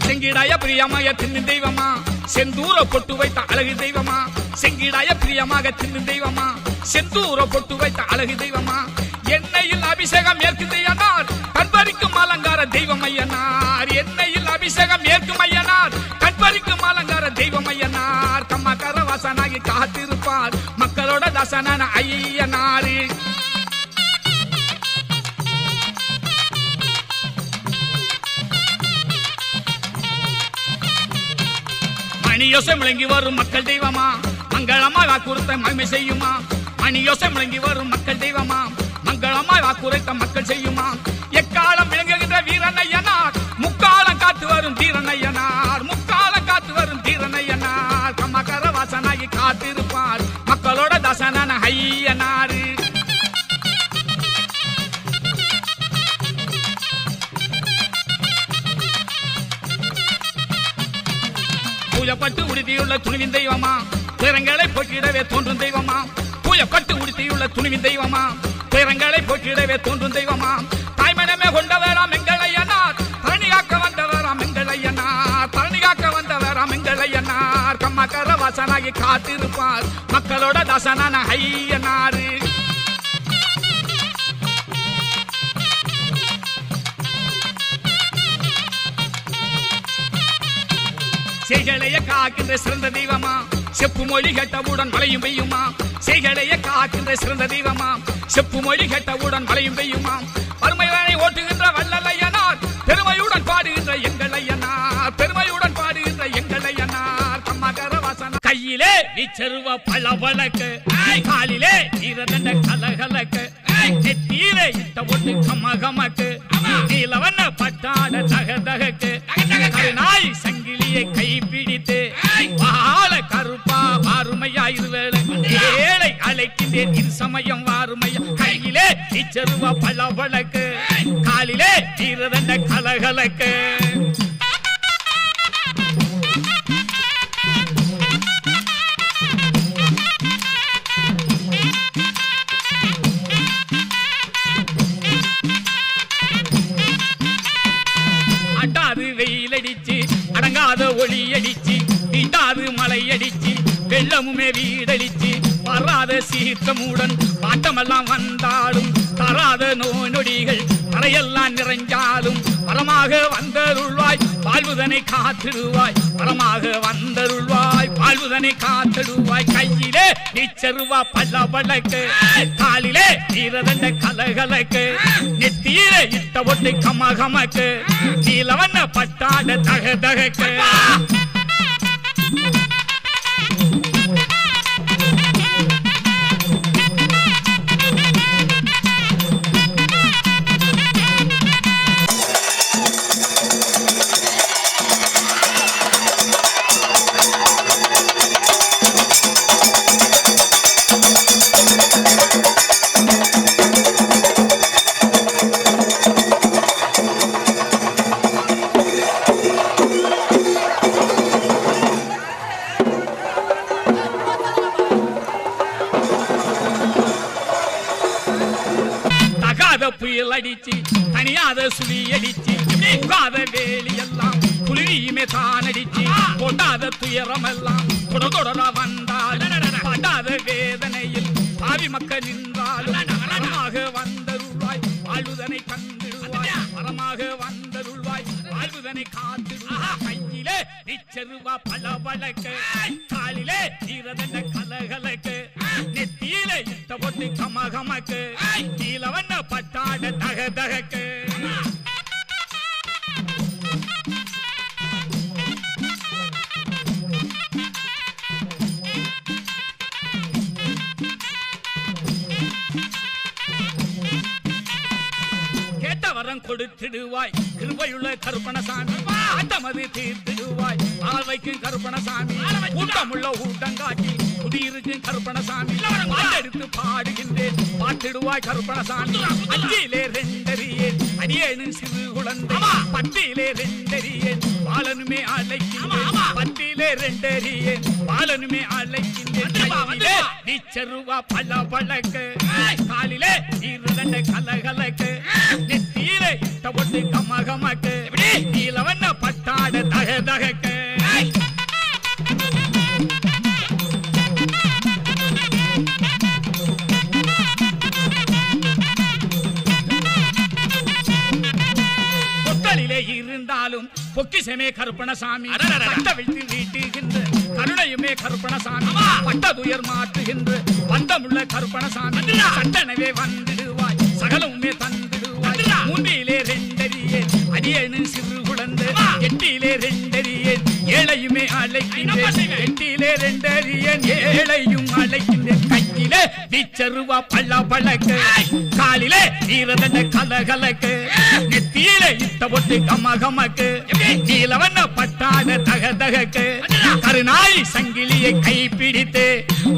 செங்கிடாய பிரியமாய தின்னு தெய்வமா செந்தூர பொட்டு வைத்த அழகு தெய்வமா செங்கிடாய பிரியமாக தின்னு தெய்வமா செந்தூர பொட்டு வைத்த அழகு தெய்வமா எண்ணெயில் அபிஷேகம் ஏற்கும் ஐயனார் கண்பறிக்கும் அலங்கார தெய்வம் ஐயனார் எண்ணெயில் அபிஷேகம் ஏற்கும் ஐயனார் கண்பறிக்கும் அலங்கார தெய்வம் ஐயனார் கம்மகர வாசனாகி காத்திருப்பார் மக்களோட தாசனான ஐயனார் மணியோசை முழங்கி வரும் மக்கள் தெய்வமா மங்கள மங்களமாய் வாக்குறுத்த மகிமை செய்யுமா மணியோசை முழங்கி வரும் மக்கள் தெய்வமா மங்களமாய் வாக்குரைத்த மக்கள் செய்யுமா எக்காலம் விளங்குகின்ற வீரனையனார் முக்காலம் காத்து வரும் தீரனையனார் முக்காலம் காத்து வரும் தீரனையனார் கம்மகர வாசனாகி காத்திருப்பார் மக்களோட தாசனான ஐயனாரு பூஜப்பட்டு உடுத்தியுள்ள துணிவின் தெய்வமா துயரங்களை போக்கிடவே தோன்றும் தெய்வமா பூஜப்பட்டு உடுத்தியுள்ள துணிவின் தெய்வமா துயரங்களை போக்கிடவே தோன்றும் தெய்வமா தாய்மனமே கொண்டவராம் எங்களையனார் தரணி காக்க வந்தவராம் எங்களையனார் தரணி காக்க வந்தவராம் எங்களையனார் கம்மகர வாசனாகி காத்திருப்பார் மக்களோட தாசனான ஐயனாரு செய்களைய காக்கின்ற சிறந்த தெய்வமா செப்பு மொழி கேட்டவுடன் மழையும் பெய்யுமா செய்களைய காக்கின்ற சிறந்த தெய்வமா செப்பு மொழி கேட்டவுடன் மழையும் பெய்யுமா பருமையானை ஓட்டுகின்ற வல்லலையனார் பெருமையுடன் பாடுகின்ற எங்களையனார் பெருமையுடன் பாடுகின்ற எங்களையனார் கம்மகர வாசனா கையிலே வீச்சருவ பளபளக்கு காலிலே நீரதண்ட கலகலக்கு நெத்தியிலே இட்ட ஒட்டு கமகமக்கு நீலவண்ண பட்டாட தகதகக்கு நாய் சங்கிலியை கைப்பிடித்து வாழ கருப்பா வாருமையா இருவேளை ஏழை அழைக்கின்றேன் இரு சமயம் வாருமையா கையிலே இச்சருவா பளபளக்கு காலிலே தீரதண்ட கலகலக்கு வெயில் அடிச்சு அடங்காத ஒளி அடிச்சு வீட்டாது மழை அடிச்சு வெள்ளமுமே வீடடிச்சு வராத சீற்றமுடன் பாட்டமெல்லாம் வந்தாலும் தராத நோய் நொடிகள் தரையெல்லாம் நிறைஞ்சாலும் வரமாக வந்தருள்வாய் வாழ்வுதனை காத்திடுவாய் வரமாக வந்தருள்வாய் வாழ்வுதனை காத்திடுவாய் கையிலே நீச்சருவா பளபளக்கு காலிலே நீரதண்ட கலகலக்கு நெத்தியிலே இட்ட ஒட்டு கமகமக்கு நீலவண்ண பட்டாட தகதகக்கு புயல் அடிச்சு தனியாத சுழி அடிச்சு உகாத வேலி எல்லாம் புலியுமே தான் அடிச்சு கொண்டாத துயரம் எல்லாம் தொடரா வந்தால் படாத வேதனையில் பாவி மக்கள் நின்றாலும் வரமாக வந்தருள்வாய் வாழ்வுதனை கண்டிடுவாய் வரமாக வந்தருள்வாய் வாழ்வுதனை காத்திடுவாய் கையிலே நிச்சருவா பளபளக்கு காலிலே நீரதண்ட கலகலக்கு நெத்தியிலே இட்ட ஒட்டு கமகமக்கு நீலவண்ண பட்டாட தகதகக்கு கேட்டவரம் கொடுத்திடுவாய் கிருபையுள்ள கருப்பணசாமி ஆட்டமது தீர்த்திடுவாய் ஆள் வைக்கும் கருப்பணசாமி கூட்டமுள்ள ஊட்டங்காட்டி குடியிருக்கும் கருப்பணசாமி பாட்டெடுத்து பாடுகின்றேன் பாட்டிடுவாய் கருப்பணசாமி அஞ்சிலே ரெண்டறியேன் அடியேனு சிறு குழந்தை பட்டியிலே ரெண்டறியேன் பாலனுமே அழைக்கின்றேன் பட்டியிலே ரெண்டறியேன் பாலனுமே அழைக்கின்றேன் நீச்சருவா பளபளக்கு காலிலே நீரதண்ட கலகலக்கு நெத்தியிலே இட்ட ஒட்டு கமகமக்கு நீலவண்ண பட்டாட தகதகக்கு இருந்தாலும் பொக்கிசமே கருப்பணசாமி வைத்து வீட்டுகின்ற கருணையுமே கருப்பணசாமி பட்டதுயர் மாற்றுகின்ற பந்தமுள்ள கருப்பணசாமி சட்டனவே வந்திடுவாய் சகலமுமே தந்திடுவாய் மூன்றிலே ரெண்டறியே அடியேனு சிறு குழந்தை எட்டிலே ரெண்டறியே ஏழையுமே அழைக்கின்றேன் எட்டிலே ரெண்டறியன் ஏழையும் அழைக்கின்றேன் கையிலே வீச்சருவா பள்ள பழக்கு காலிலே ஈரதண்ட கலகலக்கு நெத்தியிலே இட்ட பொட்டு கமகமக்கு நீலவண்ண பட்டாத தகதகக்கு கருநாய் சங்கிலியை கைப்பிடித்து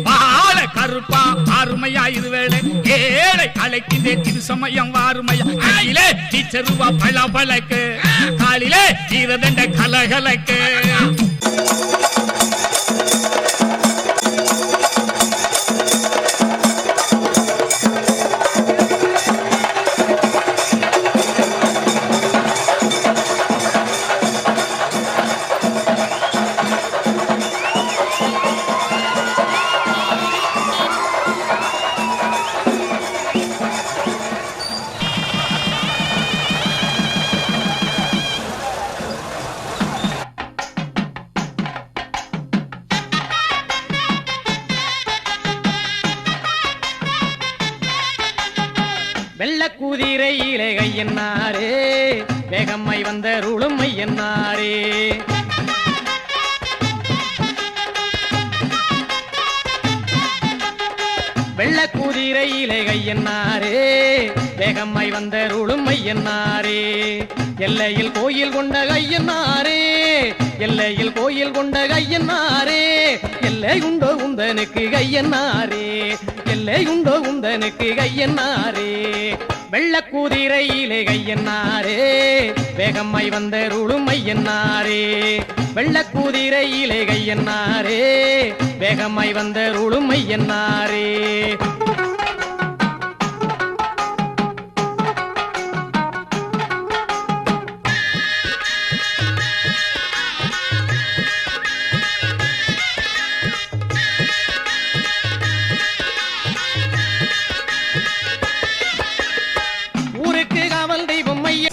பால கருப்பா ஆறுமையா இருவேளை ஏழை அழைக்கின்றேன் இது சமயம் வாருமையா கையிலே வீச்சருவா பள்ள பழக்கு காலிலே ஈரதண்ட கலகலக்கு வெள்ளக்கூதிரையிலே கையன்னாரே வேகம்மை வந்த ருளுமை என்னாரே வெள்ளக்கூதிரையிலே கையன்னாரே வேகம்மை வந்த ருளுமை என்னாரே எல்லையில் கோயில் கொண்ட கையன்னாரே எல்லையில் கோயில் கொண்ட கையன்னாரே எல்லை உண்டோ உந்தனுக்கு கையன்னாரே எல்லை உண்டோ உந்தனுக்கு கையன்னாரே வெள்ளக்கூதிரையிலே கையன்னாரே வேகம்மை வந்த ருளுமை என்னாரே வெள்ளக்கூதிரையிலே கையன்னாரே வேகம்மை வந்த ருளுமை என்னாரே ஊருக்கு காவல் தெய்வம் ஐயா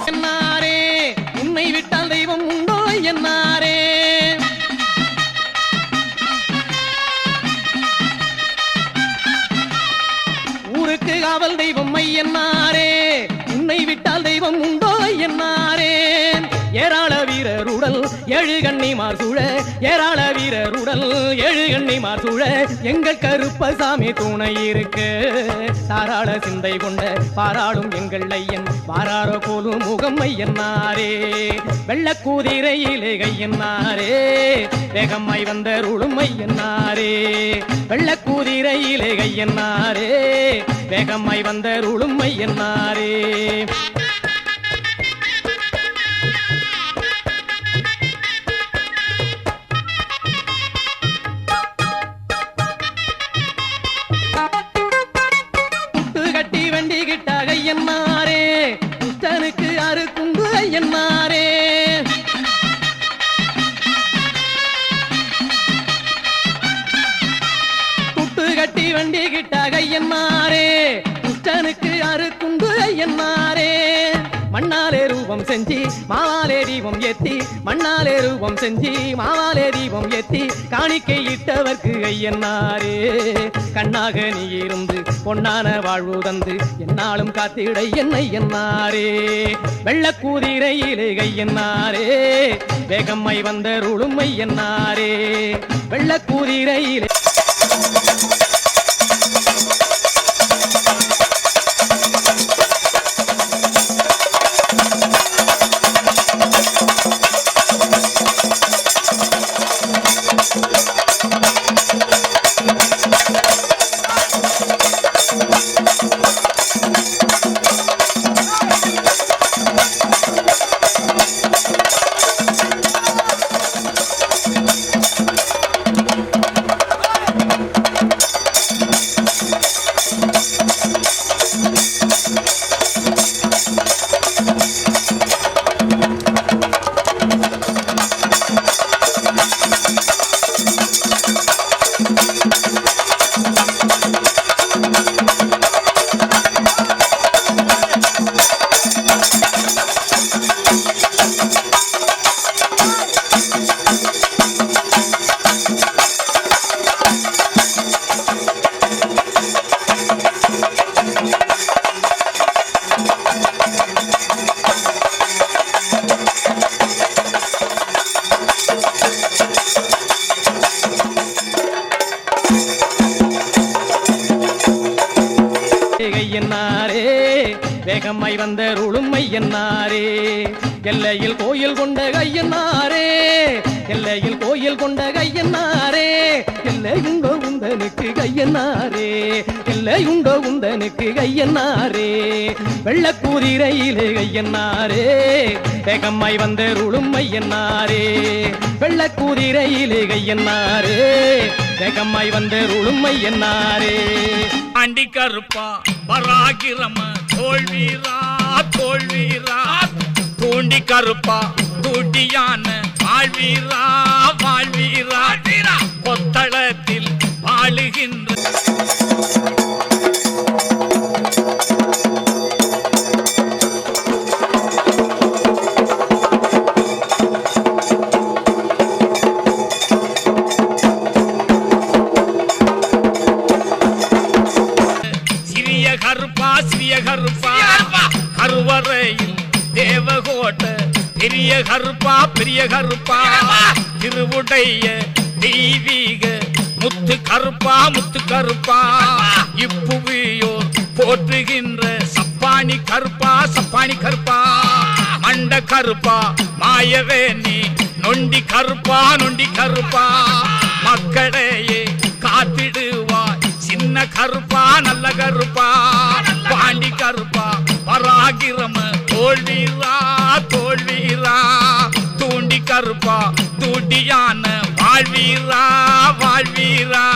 என்னாரே உன்னை விட்டால் தெய்வம் உண்டோ என்னாரே ஊருக்கு காவல் தெய்வம் ஐயன்னாரே உன்னை விட்டால் தெய்வம் உண்டோ என்னாரே ஏராள வீரருடல் ஏழு கண்ணிமார் சூழ ஏராள வீரருடல் ஏழு கண்ணிமார் சூழ எங்கள் கருப்பசாமி துணை இருக்கு தாராள சிந்தை கொண்ட பாராளும் எங்கள் ஐயன் பாராரோ போலும் முகம் ஐயன்னாரே வெள்ளக்கூதிரையிலே கையன்னாரே வேகம்மை வந்த ருளும் ஐயன்னாரே வெள்ளக்கூதிரையிலே கையன்னாரே வேகம்மை வந்த ருளும் ஐயன்னாரே கட்டி வண்டி கிட்ட ஐயன்னாரே புஷ்டனுக்கு அறுக்குண்டு ஐயன்னாரே துட்டு கட்டி வண்டி கிட்ட ஐயன்னாரே புஷ்டனுக்கு அறுக்குண்டு ஐயன்னாரே மண்ணாலே ரூபம் செஞ்சி மாவாலே தீபம் ஏத்தி மண்ணாலே ரூபம் செஞ்சி மாவாலே தீபம் ஏத்தி காணிக்கை இட்டவர்க்கு ஐயன்னாரே கண்ணாக நீ இருந்து பொன்னான வாழ்வு தந்து என்னாலும் காத்திட என்னை என்னாரே வெள்ளக்கூதிரையிலே கையன்னாரே வேகம்மை வந்த ருளுமை என்னாரே வெள்ளக்கூதிரையிலே வேகமாய் வந்தருளும் ஐயனாரே எல்லையில் கோயில் கொண்ட ஐயனாரே எல்லையில் கோயில் கொண்ட ஐயனாரே எல்லையுண்டோ உந்தனுக்கு ஐயனாரே எல்லையுண்டோ உந்தனுக்கு ஐயனாரே வெள்ளக்கூதிரையிலே ஐயனாரே வேகமாய் வந்தருளும் ஐயனாரே வெள்ளக்கூதிரையிலே ஐயனாரே வேகமாய் வந்தருளும் ஐயனாரே ஆண்டி கருப்பா பராகிரம தோல்வீரா தோல்வீரா தூண்டி கருப்பா தூட்டியான வாழ்வீரா வாழ்வீரா கொத்தளத்தில் வாழுகின்ற கருவறையில் தேவகோட்ட பெரிய கருப்பா பெரிய கருப்பா திருவுடைய தெய்வீக முத்து கருப்பா முத்து கருப்பா இப்புவியோர் போற்றுகின்ற சப்பானி கருப்பா சப்பானி கருப்பா மண்ட கருப்பா மாயவேணி நொண்டி கருப்பா நொண்டி கருப்பா மக்களையே காத்திடுவாய் சின்ன கருப்பா நல்ல கருப்பா பாண்டி கருப்பா பராகிரம தோல்வீரா தோல்வீரா தூண்டி கருப்பா தூட்டியான வாழ்வீரா வாழ்வீரா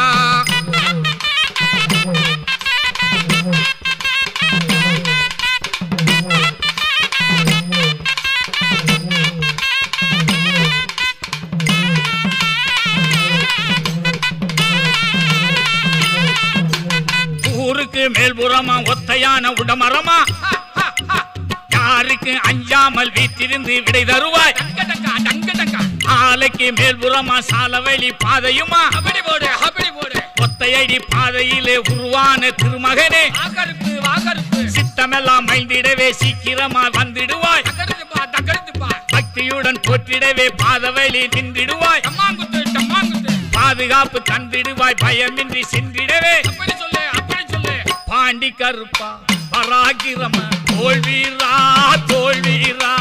ஊருக்கு மேல்புறமா ஒத்தையான உடமரமா யாருக்கு அஞ்சாமல் வீட்டிலிருந்து விடை தருவாய் ஆலைக்கு மேல்புறமா சாலவழி பாதையுமா ஒத்தையடி பாதையிலே உருவான திருமகனே சித்தமெல்லாம் மைந்திடவே சீக்கிரமா வந்துடுவாய் பக்தியுடன் போற்றிடவே பாதவழி நின்றிடுவாய் பாதுகாப்பு தந்திடுவாய் பயமின்றி சென்றிடவே பாண்டி கருப்பா பராகிரம தோல்வீரா தோல்வீரா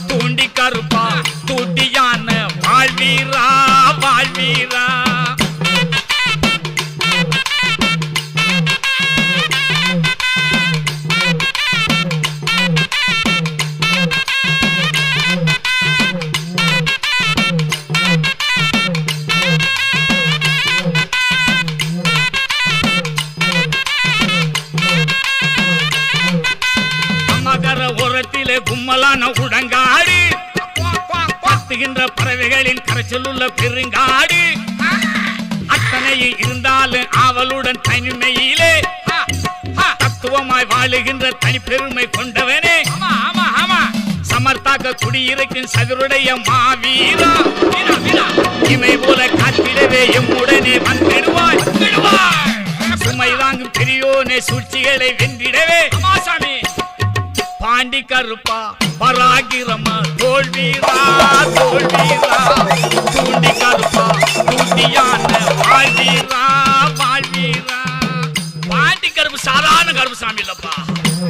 தூண்டி கருப்பா தூட்டியான வாழ்வீரா வாழ்வீரா கும்மலான உடங்காடு பத்துகின்ற பறவைகளின் கரைச்சலுள்ள பெருங்காடு அத்தனை இருந்தாலும் ஆவலுடன் தனிமையிலே தத்துவமாய் வாழுகின்ற தனி பெருமை கொண்டவனே சமர்த்தாக்க குடியிருக்கும் சதுருடைய மாவீரா இமை போல காத்திடவே எம்முடனே வந்திடுவாய் சுமை தாங்கும் பெரியோனே சூழ்ச்சிகளை வென்றிடவே பாண்டி கருப்பா பராகிரம தோல்வீரா தோல்வீரா தூண்டி கருப்பா தூண்டியான வாழ்வீரா வாழ்வீரா பாண்டி கருப்பு சாதாரண கருப்பு சாமி இல்லப்பா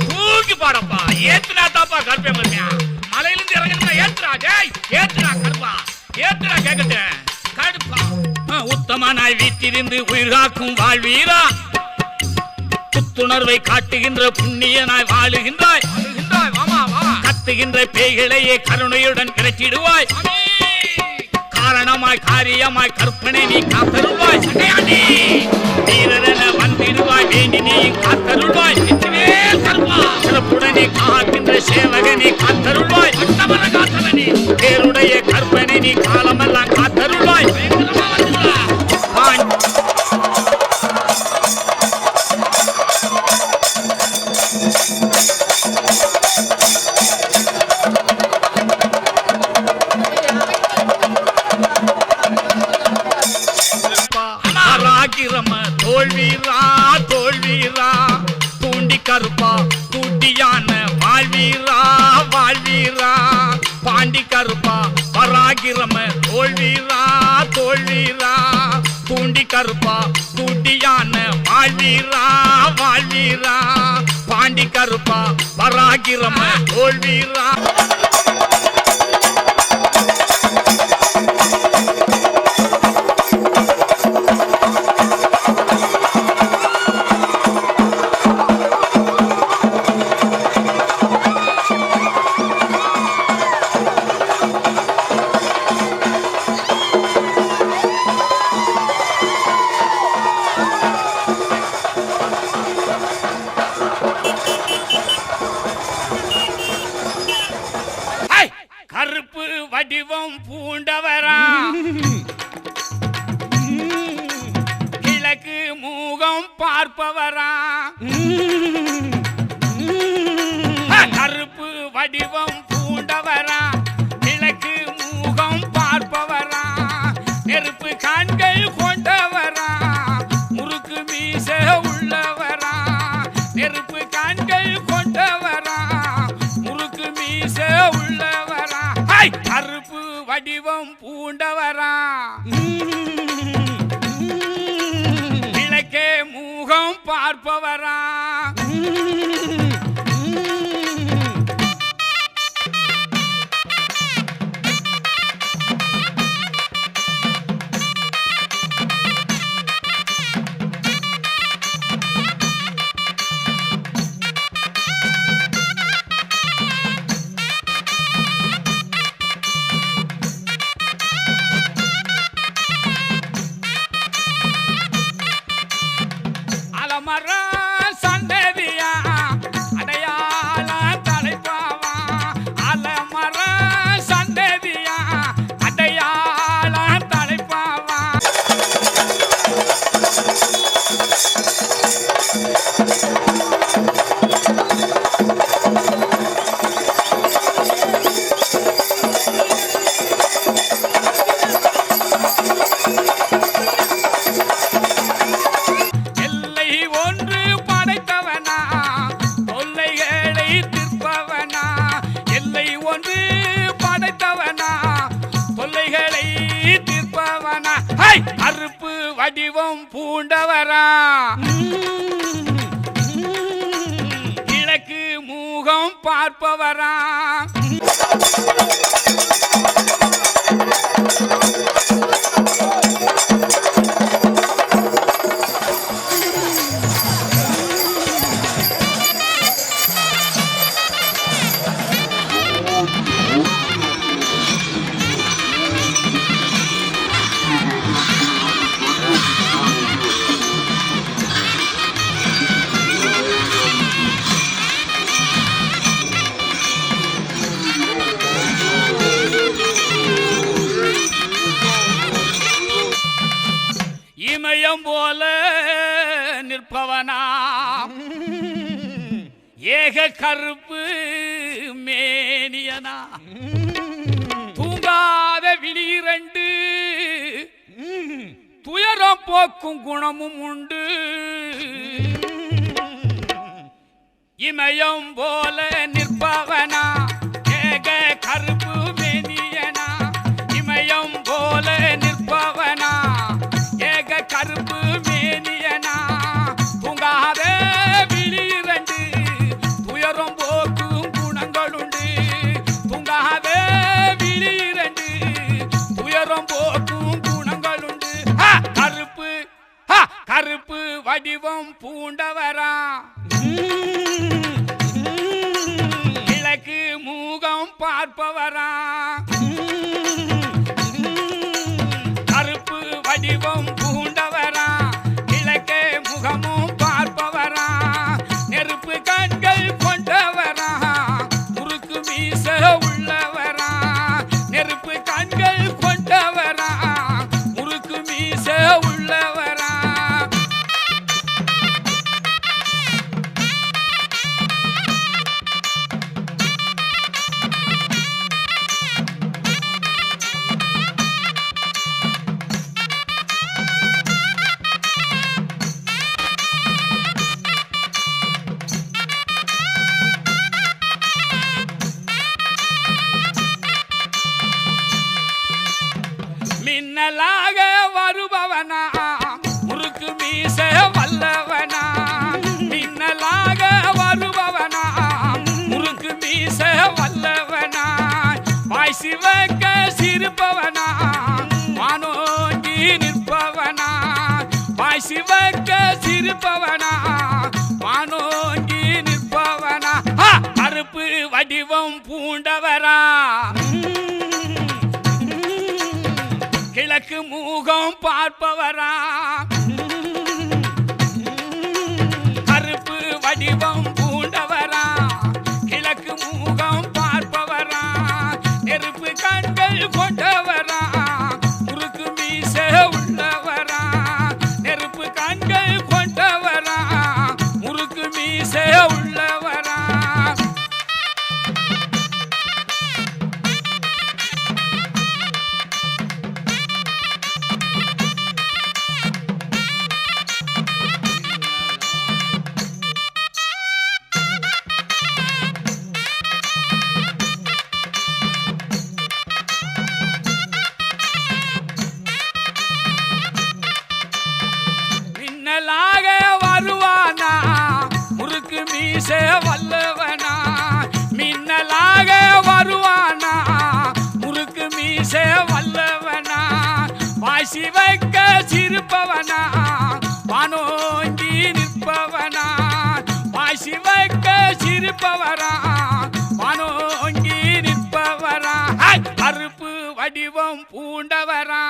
தூக்கி பாடப்பா ஏத்துனா தாப்பா கருப்பே மருமையா மலையிலிருந்து இறங்கினா ஏத்துறா டேய் ஏத்துறா கருப்பா ஏத்துறா கேட்கட்டேன் கருப்பா உத்தமனாய் வீட்டிலிருந்து உயிர் காக்கும் வாழ்வீரா புத்துணர்வை காட்டுகின்ற புண்ணியனாய் வாழுகின்றாய் கத்துகின்ற பேய்களையே கருணையுடன் விரட்டிடுவாய் காரணமாய் காரியமாய் கற்பனை நீ காத்தருள்வாய் வீரரென வந்திடுவாய் வேண்டி நீ காத்தருள்வாய் சிறப்புடனே காக்கின்ற சேவகனை காத்தருள்வாய் பேருடைய கற்பனை நீ காலமெல்லாம் காத்தருள்வாய் தோல்வீரா தோல்வீரா தூண்டி கருப்பா தூட்டியான வாழ்வீரா வாழ்வீரா பாண்டி கருப்பா பராகிரம தோல்வீரா தோல்வீரா தூண்டி பாண்டி கருப்பா தூட்டியான வாழ்வீரா வாழ்வீரா பாண்டி கருப்பா பராக்கிரம தோல்வீரா கருப்பு வடிவம் பூண்டவரா கிழக்கு மூகம் பார்ப்பவரா கருப்பு வடிவம் பூண்டவரா கிழக்கு மூகம் பார்ப்பவரா நெருப்பு கண்கள் கொண்டவரா முறுக்கு மீச உள்ளவரா நெருப்பு கண்கள் கொண்டவரா முறுக்கு மீச உள்ளவரா கருப்பு வடிவம் பூண்டவரா கிழக்கே மூகம் பார்ப்பவரா அலமர சந்ததியா அடையாள தலைப்பாவா அலமர சந்ததியா அடையாள தலைப்பாவா கருப்பு வடிவம் பூண்டவரா கிழக்கு மூகம் பார்ப்பவரா இமயம் போல நிற்பவனா ஏக கருப்பு மேனியனா தூங்காத விழிரண்டு துயரம் போக்கும் குணமும் உண்டு இமயம் போல நிற்பவனா ஏக கருப்பு மேனியனா இமயம் போல நிற்பவனா ஏக கருப்பு மேனியனா தூங்காத விழிரண்டு துயரம் போக்கும் குணங்களுண்டு தூங்காத விழிரண்டு துயரம் போக்கும் குணங்களுண்டு கருப்பு கருப்பு வடிவம் பூண்டவரா கிழக்கு மூகம் பார்ப்பவரா கருப்பு வடிவம் பூண்டவரா கிழக்கே முகமும் பார்ப்பவரா நெருப்பு கண்கள் கொண்டவரா முறுக்கு மீச உள்ளவரா நெருப்பு கண்கள் கொண்டவரா முறுக்கு மீச உள்ளவரா மின்னலாக வருபவனா சிவக்க சிரிப்பவனா வானோங்கி நிற்பவனா வாய் சிவக்க சிரிப்பவனா வானோங்கி நிற்பவனா கருப்பு வடிவம் பூண்டவரா கிழக்கு மூகம் பார்ப்பவரா கருப்பு வடிவம் பூண்டவரா கிழக்கு மூகம் பார்ப்பவரா நெருப்பு கண்கள் கொண்டவரா முறுக்கு மீச உள்ளவரா நெருப்பு கண்கள் கொண்டவரா முறுக்கு மீச உள்ளவரா மின்னலாக வருவானா முறுக்கு மீச வல்லவனா மின்னலாக வருவானா முறுக்கு மீச வல்லவனா வாசி வைக்க சிரிப்பவனா வானோங்கி நிற்பவனா வாசி வைக்க சிரிப்பவரா வானோங்கி நிற்பவரா கருப்பு வடிவம் பூண்டவரா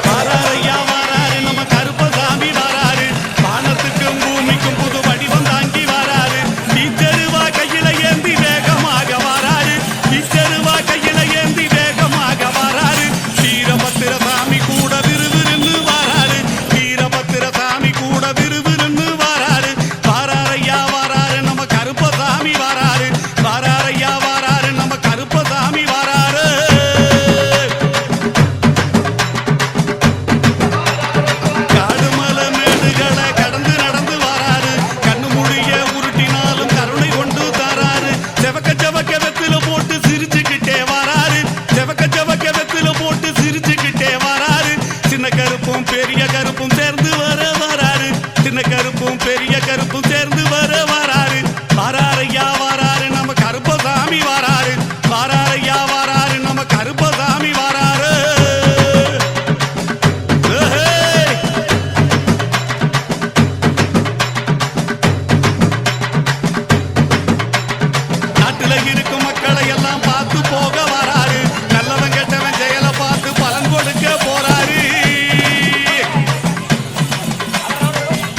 வாராரையா வாராரு நம்ம கருப்பசாமி வாராரு வானத்துக்கும் பூமிக்கும் புது வடிவம் தாங்கி வாராரு டீச்சருவா கையில ஏந்தி வேகமாக வாராரு டீச்சருவா கையில ஏந்தி வேகமாக வாராரு வீரபத்திர சாமி கூட விறுவிறுன்னு வாராரு வீரபத்திர சாமி கூட விறுவிறுன்னு வாராரு வாராரையா வாராரு நம்ம கருப்பசாமி வாராரு வாராரையா வாராரு நம்ம கருப்பசாமி வாராரு காடுமலை மேடுகளை கடந்து நடந்து வாராரு கண்ணு முடிய உருட்டினாலும் கருணை கொண்டு தாராரு செவக்க செவக்க வெத்தில போட்டு சிரிச்சுக்கிட்டே வாராரு செவக்க செவக்க வெத்தில போட்டு சிரிச்சுக்கிட்டே வாராரு சின்ன கருப்பும் பெரிய கருப்பும் சேர்ந்து வராரு சின்ன கருப்பும் பெரிய கருப்பும் சேர்ந்து வராரு வாராரையா வாராரு நம்ம கருப்பசாமி வாராரு வாராரையா வாராரு நம்ம கருப்பசாமி வாராரு ஏய்! நாட்டுல இருக்கும் மக்களை எல்லாம் பார்த்து போக வராரு நல்லவன் கெட்டவன் செயலை பார்த்து பலன் கொடுக்க போறாரு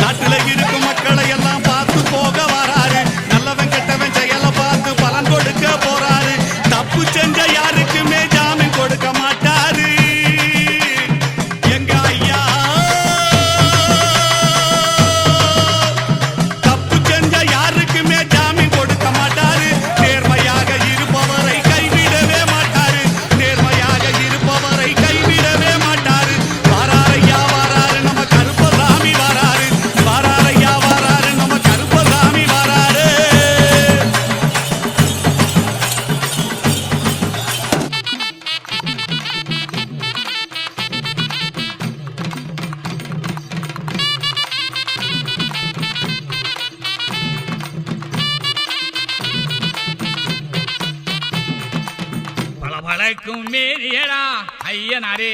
நாட்டுல இருக்கும் மக்களை எல்லாம் பார்த்து போக வராரு நல்லவன் கெட்டவன் செயலை பார்த்து பலன் கொடுக்க போறாரு தப்பு செஞ்ச யாருக்குமே ஜாமீன் கொடுக்க மாட்டாரு எங்க ஐயா தப்பு செஞ்ச யாருக்குமே ஜாமீன் கொடுக்க மாட்டாரு நேர்மையாக இருப்பவரை கைவிடவே மாட்டாரு நேர்மையாக இருப்பவரை கைவிடவே மாட்டாரு வாராரையா வாராரு நம்ம கருப்பசாமி வாராரு வாராரையா வாராரு நம்ம கருப்பசாமி வாராரு பளபளக்கும் மேரியடா ஐயனாரே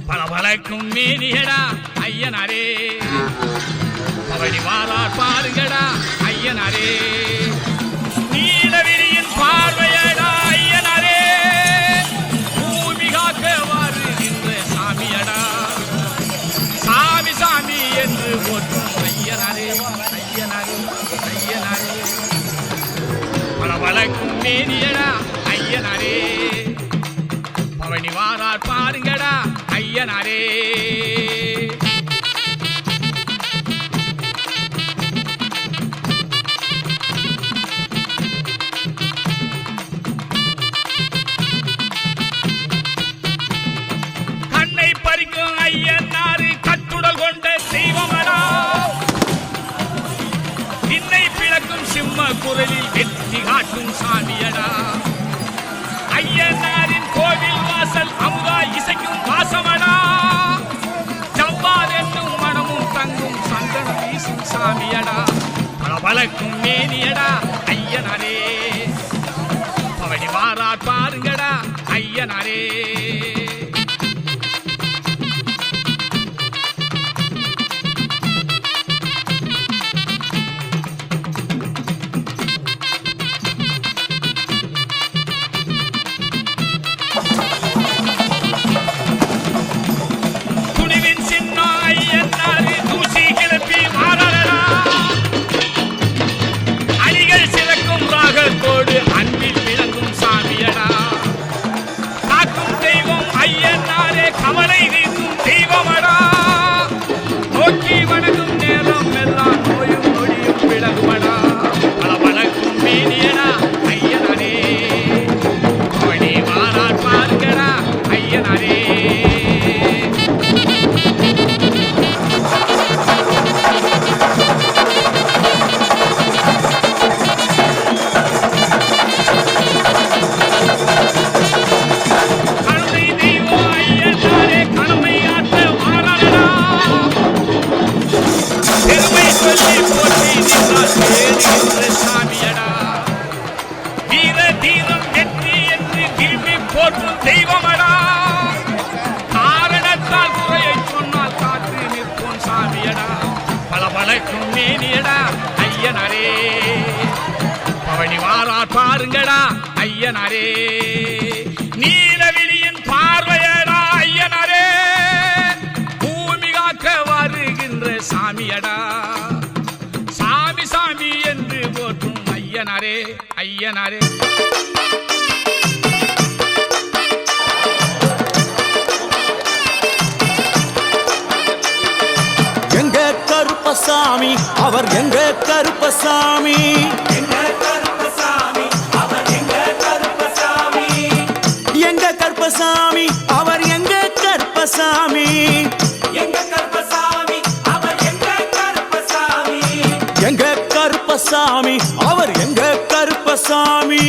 பளபளக்கும் மேரியடா ஐயனாரே பவனி வாரார் பாருங்கடா ஐயனாரே நீலவிரியின் பார்வையடா ஐயனாரே பூமி காக்க வருகின்ற சாமியடா சாமி சாமி என்று போற்றும் ஐயனாரே ஐயனாரே ஐயனாரே பளபளக்கும் மேனியடா ஐயனாரே பவனி வாரார் பாருங்கடா ஐயனாரே கண்ணை பறிக்கும் ஐயனாரு கட்டுடல் கொண்ட தெய்வமடா இன்னை பிளக்கும் சிம்ம குரலில் வெற்றி காட்டும் சாமியடா ஐயனாரின் கோவில் வாசல் அமுதா இசைக்கும் வாசமடா பளபளக்கும் மேனியடா ஐயனாரே பவனி வாரார் பாருங்கடா ஐயனாரே அன்பில் விளங்கும் சாமியடா காக்கும் தெய்வம் ஐயனாரே கவலை நீக்கும் தெய்வமடா நோக்கி வணங்கும் நேரம் எல்லாம் நோயும் நொடியும் விலகுமடா பளபளக்கும் மேனியடா ஐயனாரே பவனி வாரார் பாருங்கடா ஐயனாரே தெய்வமடா காரணத்தால் குறையை சொன்னால் காத்து நிற்போம் சாமியடா பளபளக்கும் மேனியடா ஐயனாரே பவனி வாரார் பாருங்கடா ஐயனாரே நீலவிழியின் பார்வையடா ஐயனாரே பூமி காக்க வருகின்ற சாமியடா சாமி சாமி என்று போற்றும் ஐயனாரே ஐயனாரே கருப்பசாமி அவர் எங்க கருப்பசாமி எங்க கருப்பசாமி அவர் எங்க கருப்பசாமி எங்க கருப்பசாமி அவர் எங்க கருப்பசாமி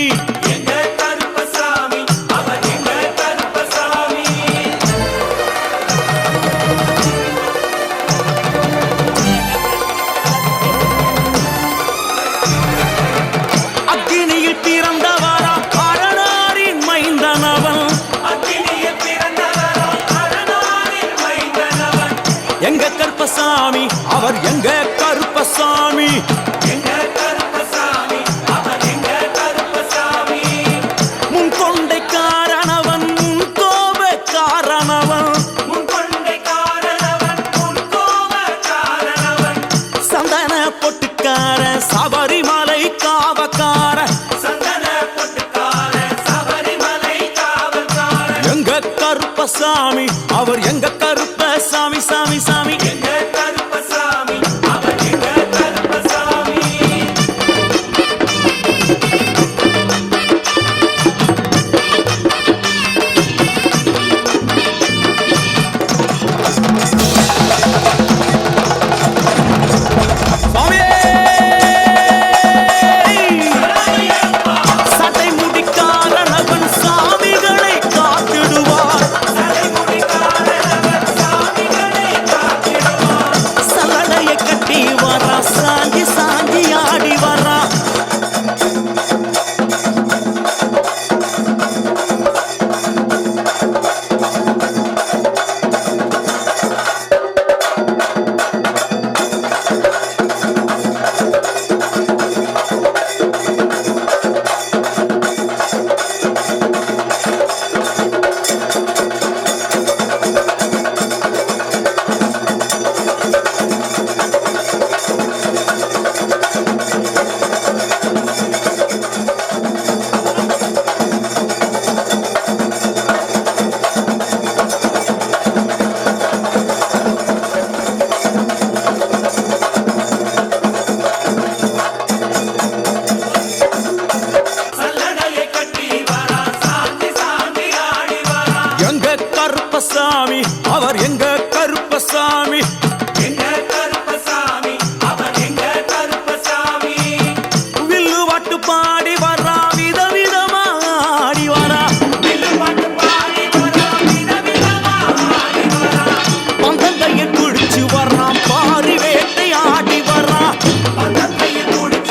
எங்க கருப்பசாமி அவர் எங்க கருப்பசாமி முன் கொண்டைக்காரனவன் முன் கோபக்காரனவன் சந்தன பொட்டுக்கார சபரிமலை காவக்கார எங்க கருப்பசாமி அவர் எங்க கருப்பசாமி சாமி சாமி எங்க கருப்பசாமி அவர் எங்க கருப்பசாமி சட்டை முடிக்காரனவன் சாமிகளை காத்திடுவார் சலடையை கட்டி வரா சாஞ்சி சாஞ்சி ஆடி வரா கருப்பசாமி அவர் எங்க கருப்பசாமி எங்க கருப்பசாமி அவர் எங்க கருப்பசாமி வில்லு பாட்டு பாடி வரா விதவிதமா ஆடி வரா வில்லு பாட்டு பாடி வரா விதவிதமா ஆடி வரா பந்தங்கையை குடிச்சு வரா பாரி வேட்டை ஆடி வரா பந்தங்கையை குடிச்சு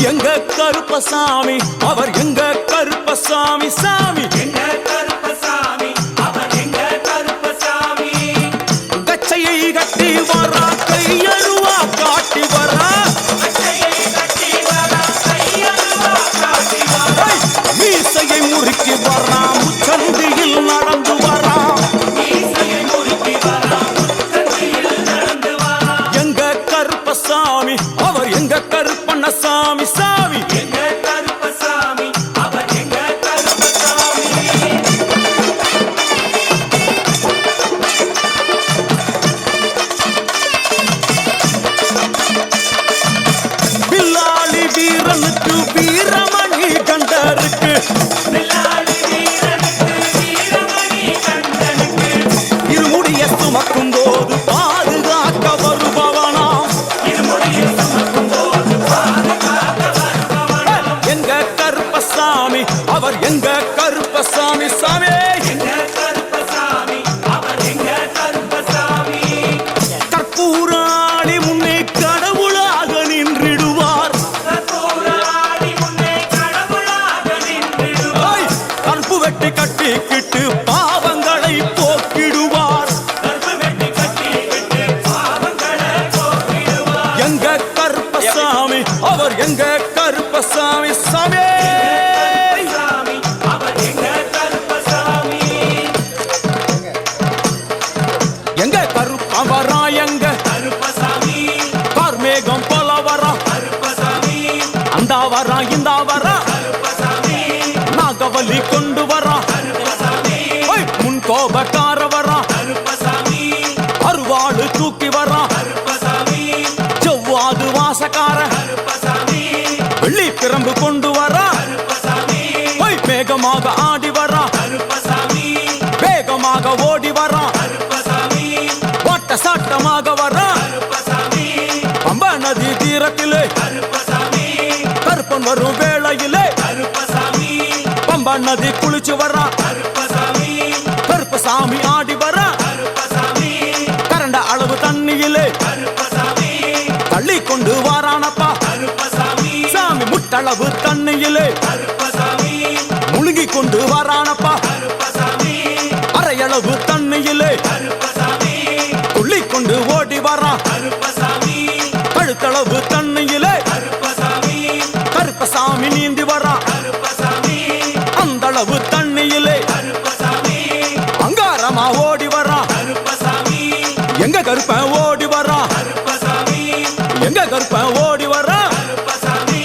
எங்க கருப்பசாமி அவர் எங்க கருப்பசாமி சாமி எங்க கருப்பசாமி அவர் எங்க கருப்பசாமி கச்சையை கட்டி வரா கையருவா காட்டி வரா கச்சையை கட்டி வரா கையருவா காட்டி வரா மீசையை முறுக்கி வரா முச்சந்தியில் நடந்து வரா மீசையை முறுக்கி வரா முச்சந்தியில் நடந்து வரா எங்க கருப்பசாமி அவர் எங்க கருப்பண்ணசாமி சாமி எங்க கருப்பசாமி அவர் எங்க கருப்பசாமி பில்லாளி வீரனுக்கு வீரமணி கண்டருக்கு பில்லாளி வீரனுக்கு வீரமணி கண்டனுக்கு இருமுடிய சுமக்கும் போது பாதுகாக்க வருபவனாம் இருமுடியை சுமக்கும் போது பாதுகாக்க வருபவனாம் எங்க கருப்பசாமி அவர் எங்க கருப்பசாமி சாமி எங்க கருப்பசாமி அவர் எங்க கருப்பசாமி கற்பூராணி முன்னே கடவுளாக நின்றிடுவார் கற்பூராடி முன்னே கடவுளாக நின்றிடுவார் கற்பு வெட்டி கட்டிக்கிட்டு பாவங்களை போக்கிடுவார் கற்பு வெட்டி கட்டிக்கிட்டு பாவங்களை போக்கிடுவார் எங்க கருப்பசாமி அவர் எங்க கருப்பசாமி சாமி சாமி அவர் எங்க கருப்பசாமி எங்க கருப்பவரா எங்க கருப்பசாமி கார்மேகம் போல வரா கருப்பசாமி அந்த வரா இந்த வரா கருப்பசாமி நாகவலி கொண்டு வரா கருப்பசாமி முன் கோபக்கார வரா கருப்பசாமி அருவாடு தூக்கி வரா கருப்பசாமி செவ்வாது வாசக்கார கருப்பசாமி வெள்ளி பிரம்பு கொண்டு வரா கருப்பசாமி வேகமாக ஆடி வரா கருப்பசாமி வேகமாக ஓடி வரா கருப்பசாமி ஓட்ட சாட்டமாக வரா கருப்பசாமி பம்பா நதி தீரத்திலே கருப்பசாமி கருப்பன் வரும் வேளையிலே கருப்பசாமி பம்பா நதி குளிச்சு வரா கருப்பசாமி கருப்பசாமி ஆடி வரா கருப்பசாமி கரண்ட அளவு தண்ணியிலே கருப்பசாமி தள்ளி கொண்டு வாரானப்பா கருப்பசாமி சாமி முட்டளவு தண்ணியிலே கருப்பசாமி முழுங்கி கொண்டு வாரானப்பா கருப்பசாமி அரையளவு தண்ணியிலே கருப்பசாமி துள்ளி கொண்டு ஓடி வரா கருப்பசாமி கழுத்தளவு தண்ணியிலே கருப்பசாமி கருப்பசாமி நீந்தி வரா கருப்பசாமி அந்தளவு தண்ணியிலே கருப்பசாமி அங்காரமா ஓடி வரா கருப்பசாமி எங்க கருப்பன் ஓடி வரா கருப்பசாமி எங்க கருப்பன் ஓடி வரா கருப்பசாமி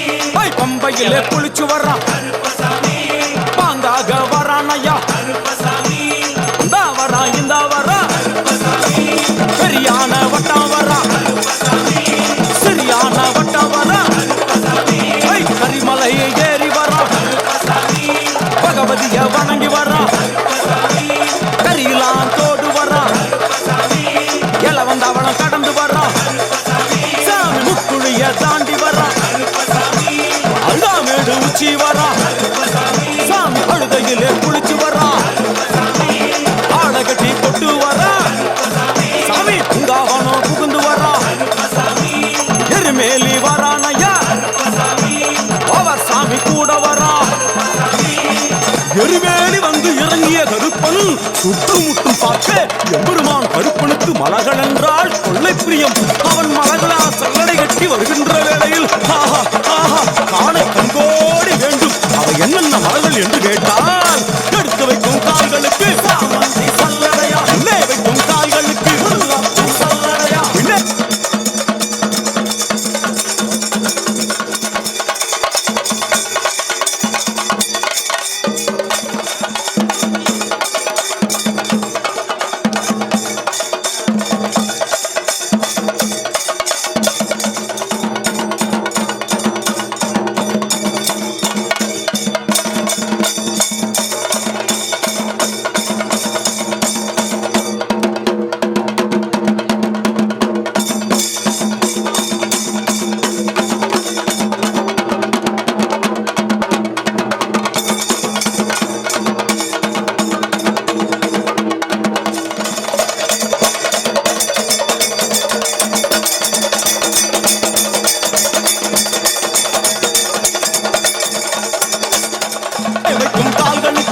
பம்பையிலே குளிச்சு வரா கருப்பசாமி பாங்காக வரானையா கருப்பசாமி இந்த வரா இந்த வரா கருப்பசாமி பெரியான வட்டம் வரா கருப்பசாமி சரியான வட்டம் வரா கருப்பசாமி கரிமலையை ஏறி வரா கருப்பசாமி பகவதிய வணங்கி வரா கருப்பசாமி கரியெல்லாம் தோடு வரா கருப்பசாமி இளவந்தவளம் கடந்து வரா சாமி முக்குழிய தாண்டி வரா கருப்பசாமி அல்லாமேடு உச்சி வரா சாமி அழுதையிலே குளிச்சு வரா ஆட கட்டி கொட்டு வரா சாமி பூங்காவனம் புகுந்து வரா எருமேலி வரானையா அவர் சாமி கூட வரா எருமேலி வந்து இறங்கிய கருப்பன் சுற்றுமுட்டும் பார்க்க எம்பெருமான் கருப்பனுக்கு மலகள் என்றால் கொள்ளை பிரியம் அவன் மலகளா சல்லடை கட்டி வருகின்ற வேளையில் ஆஹா ஆஹா காண கண்கோடி வேண்டும் அவை என்னென்ன மலர்கள் என்று கேட்டால் எடுத்து வைக்கும் கால்களுக்கு சல்லடையா உள்ளே வைக்கும் கால்களுக்கு சல்லடையா உள்ளே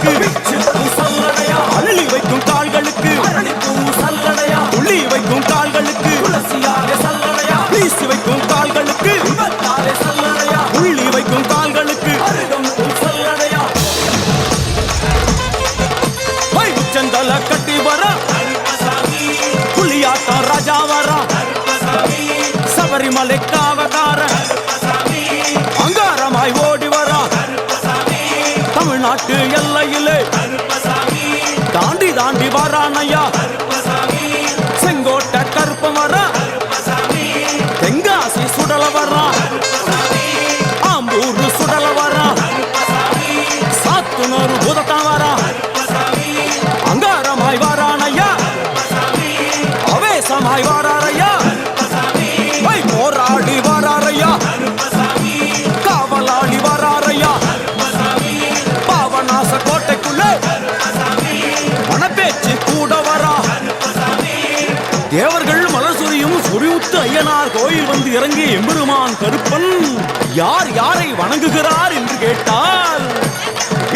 கால்களுக்கு சல்லடையா அள்ளி வைக்கும் கால்களுக்கு அரளிப்பூ சல்லடையா உள்ளி வைக்கும் கால்களுக்கு துளசியாலே சல்லடையா வீசி வைக்கும் கால்களுக்கு விபத்தாலே சல்லடையா உள்ளி வைக்கும் கால்களுக்கு அருகம்பூ சல்லடையா உச்சந்தல கட்டி வர கருப்பசாமி புலியாட்டம் ராஜா வர கருப்பசாமி சபரிமலை காவகார கருப்பசாமி அங்காரமாய் ஓடி வர கருப்பசாமி தமிழ்நாட்டு எல்லையிலே கருப்பசாமி தாண்டி தாண்டி வரானையா கருப்பசாமி செங்கோட்டை கருப்பம் வர கருப்பசாமி தெங்காசி சுடல வர்றா கருப்பசாமி ஆம்பூர் சுடல வர்றா கருப்பசாமி சாத்துனூர் பூதத்தான் வரா கருப்பசாமி அங்காரமாய் வரானையா கருப்பசாமி அவேசமாய் வராரையா கருப்பசாமி போராடி வராரையா கருப்பசாமி காவலாளி வராரையா கருப்பசாமி பாவநாச கோட்டைக்குள்ள கருப்பசாமி மனப்பேச்சு கூட வரா கருப்பசாமி தேவர்கள் மலர் சொரியும் சொரிவுத்து ஐயனார் கோயில் வந்து இறங்கிய எம்பெருமான் கருப்பன் யார் யாரை வணங்குகிறார் என்று கேட்டால்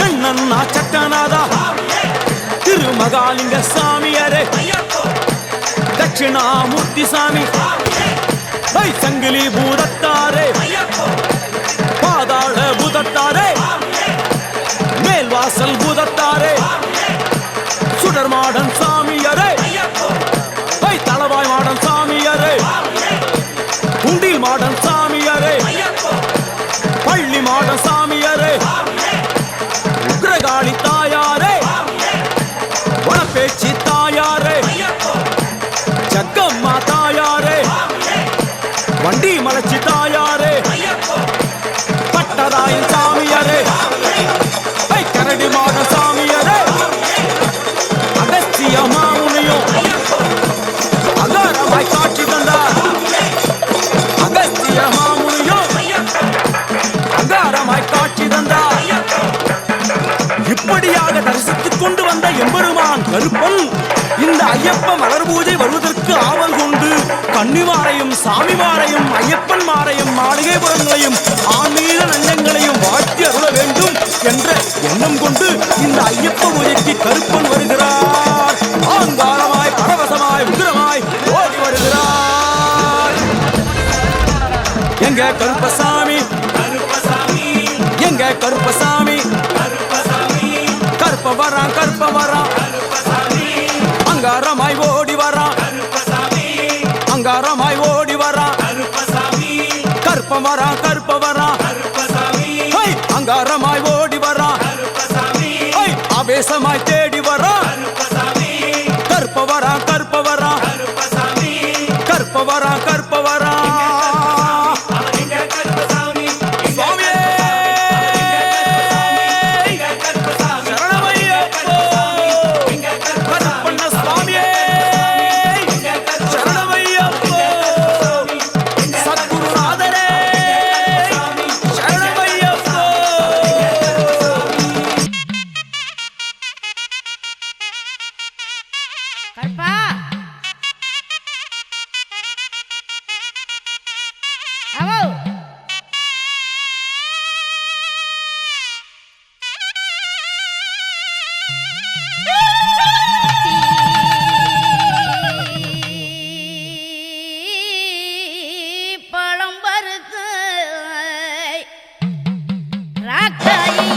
என்னன்னா சட்டநாதா திருமகாலிங்க சாமியாரே தட்சிணாமூர்த்தி சாமி சங்கிலி பூதத்தாரே பாதாள பூதத்தாரே மேல்வாசல் பூதத்தாரே சுடர்மாடன் சாமியாரே தளவாய் மாடன் சாமியாரே குண்டில் மாடன் சாமியாரே பள்ளி மாடன் சாமியாரே உக்ரகாளி தாயாரே வனப்பேச்சி தாயாரே ஜக்கம்மா தாயாரே வண்டி மலச்சி தாயாரே பட்டராயன் சாமியாரே கரடி மாடன் சாமியாரே அகஸ்திய மாமுனியும் அகாரமாய் காட்சி தந்தார் அகஸ்திய மாமுனியும் அகாரமாய் காட்சி தந்தார் இப்படியாக தரிசித்துக் கொண்டு வந்த எம்பெருமான் கருப்பன் இந்த ஐயப்ப மலர் பூஜை வருவதற்கு ஆவல் கொண்டு கன்னிமாரையும் சாமிமாரையும் ஐயப்பன் மாரையும் மாளிகைபுரங்களையும் ஆன்மீக நஞ்சங்களையும் வாழ்த்தி அருள வேண்டும் என்ற எண்ணம் கொண்டு இந்த ஐயப்ப பூஜைக்கு கருப்பன் வருகிறார். ஆங்காரமாய் பரவசமாய் உதிரமாய் ஓடி வருகிறார். எங்க கருப்பசாமி கருப்பசாமி எங்க கருப்பசாமி கருப்பசாமி கருப்ப வரான் கருப்ப வரான் கருப்பசாமி அங்காரமாய் ஓடி வரான் கருப்பசாமி அங்காரமாய் ஓடி வரான் கருப்பசாமி கருப்ப வரான் கருப்ப வரான் கருப்பசாமி அங்காரமாய் ஓடி வரான் கருப்பசாமி ஆவேசமாய் தேடி வரான் கருப்பசாமி கருப்ப வரான் கருப்ப வரான் கருப்பசாமி கருப்ப வரான் கருப்ப வரான் எங்க கருப்பசாமி சுவாமியே எங்க கருப்பசாமி சரணமையப்போ எங்க கருப்பசாமி கருப்பண்ண சுவாமியே எங்க கருப்பசாமி சரணமையப்போ சத்குருநாதரே சரணமையப்போ கருப்பா அவோ பழம் பருக்கு ராக்காயி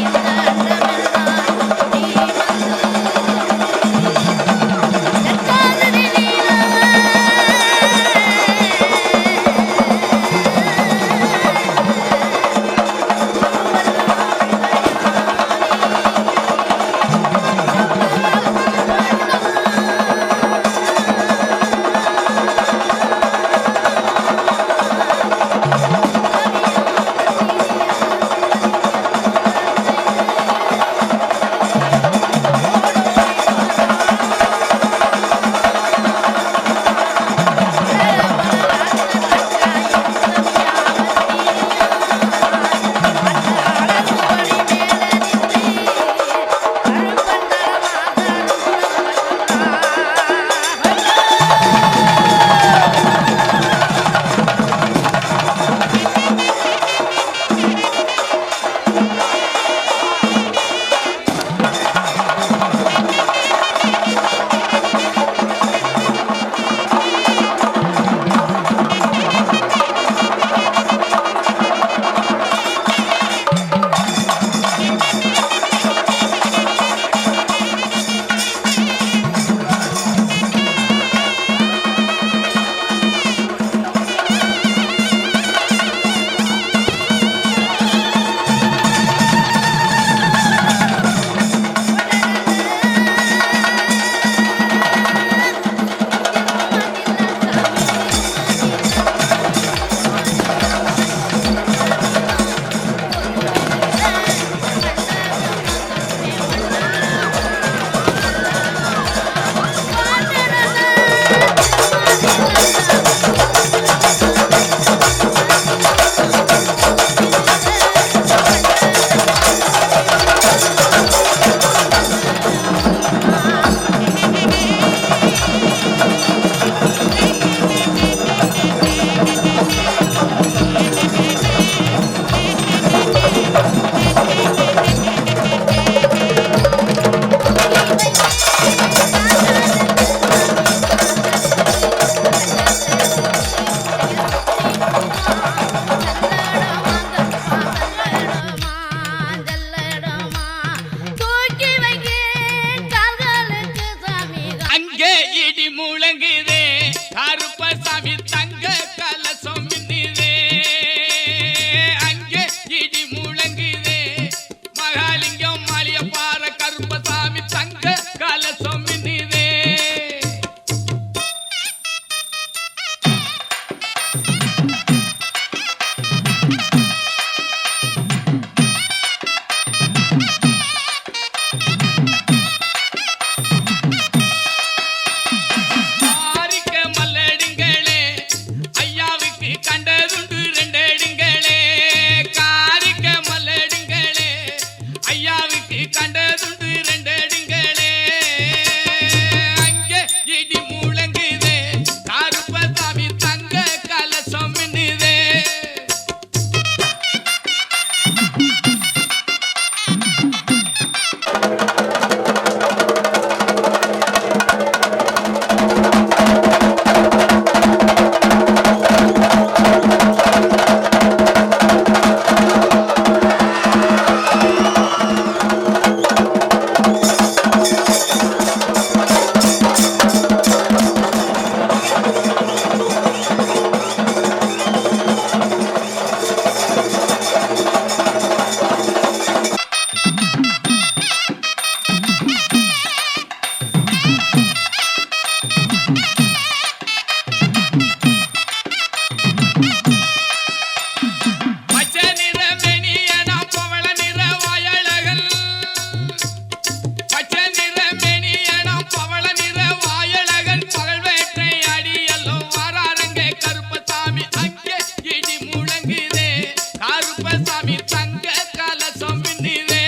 தங்க கலசம் பின்னுதே.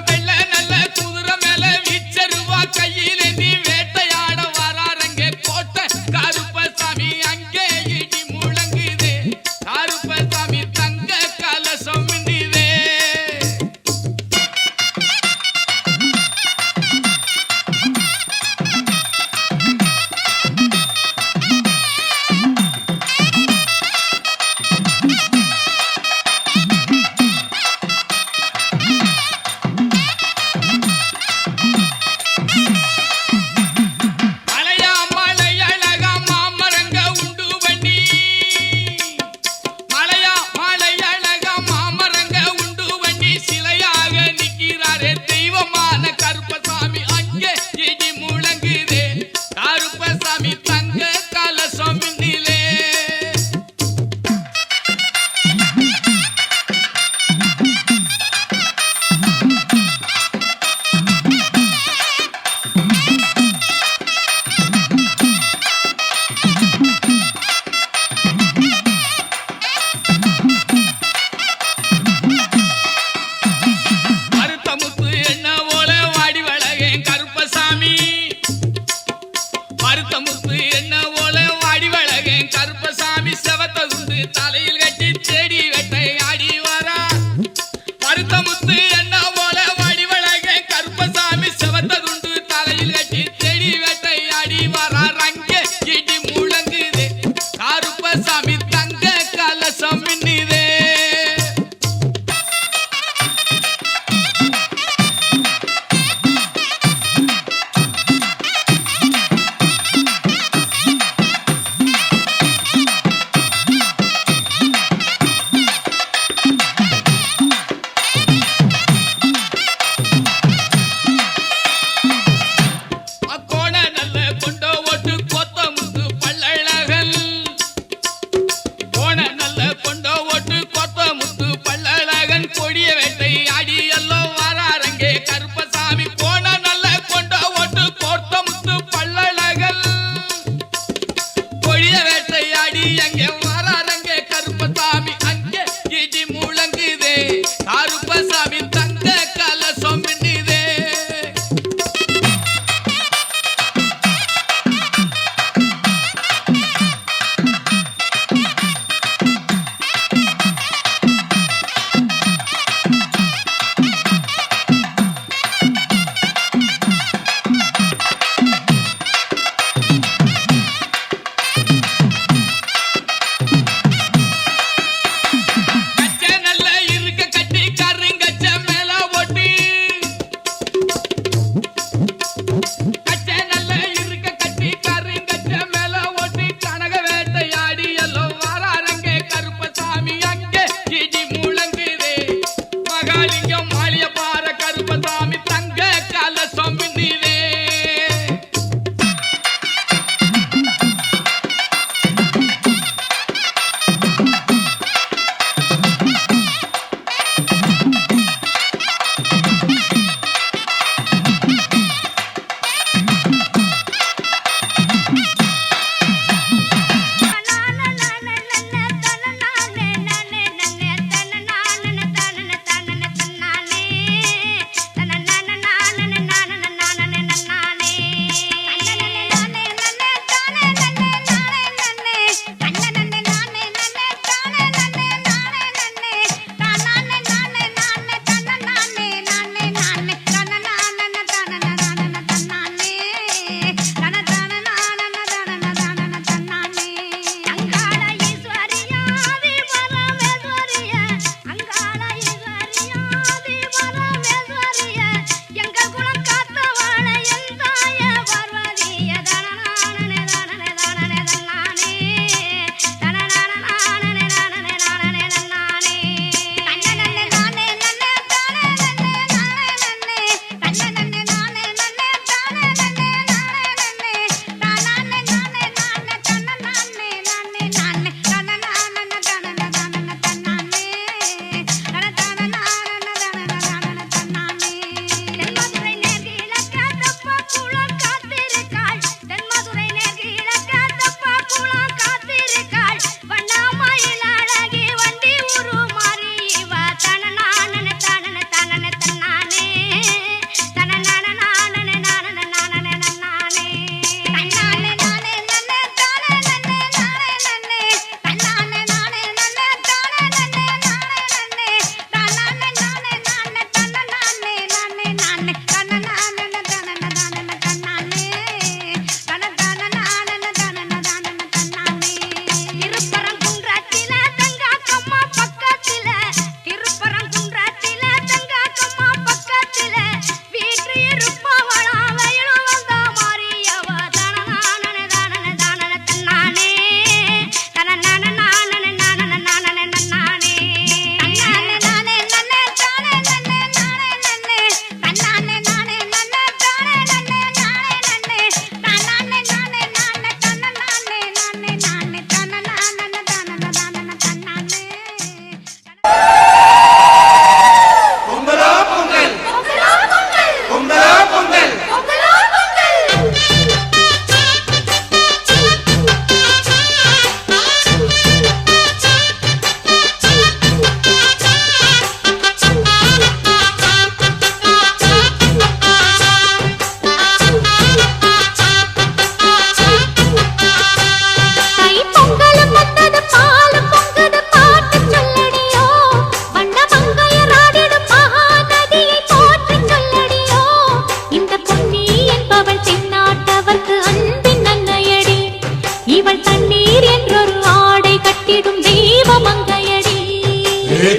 வெள்ள நல்ல குதிரை மேல வீச்சருவா கையிலேந்தி வேட்டையாட வராரங்க கோட்டை கருப்பசாமி அங்கே இடி முழங்குது. கருப்பசாமி தங்க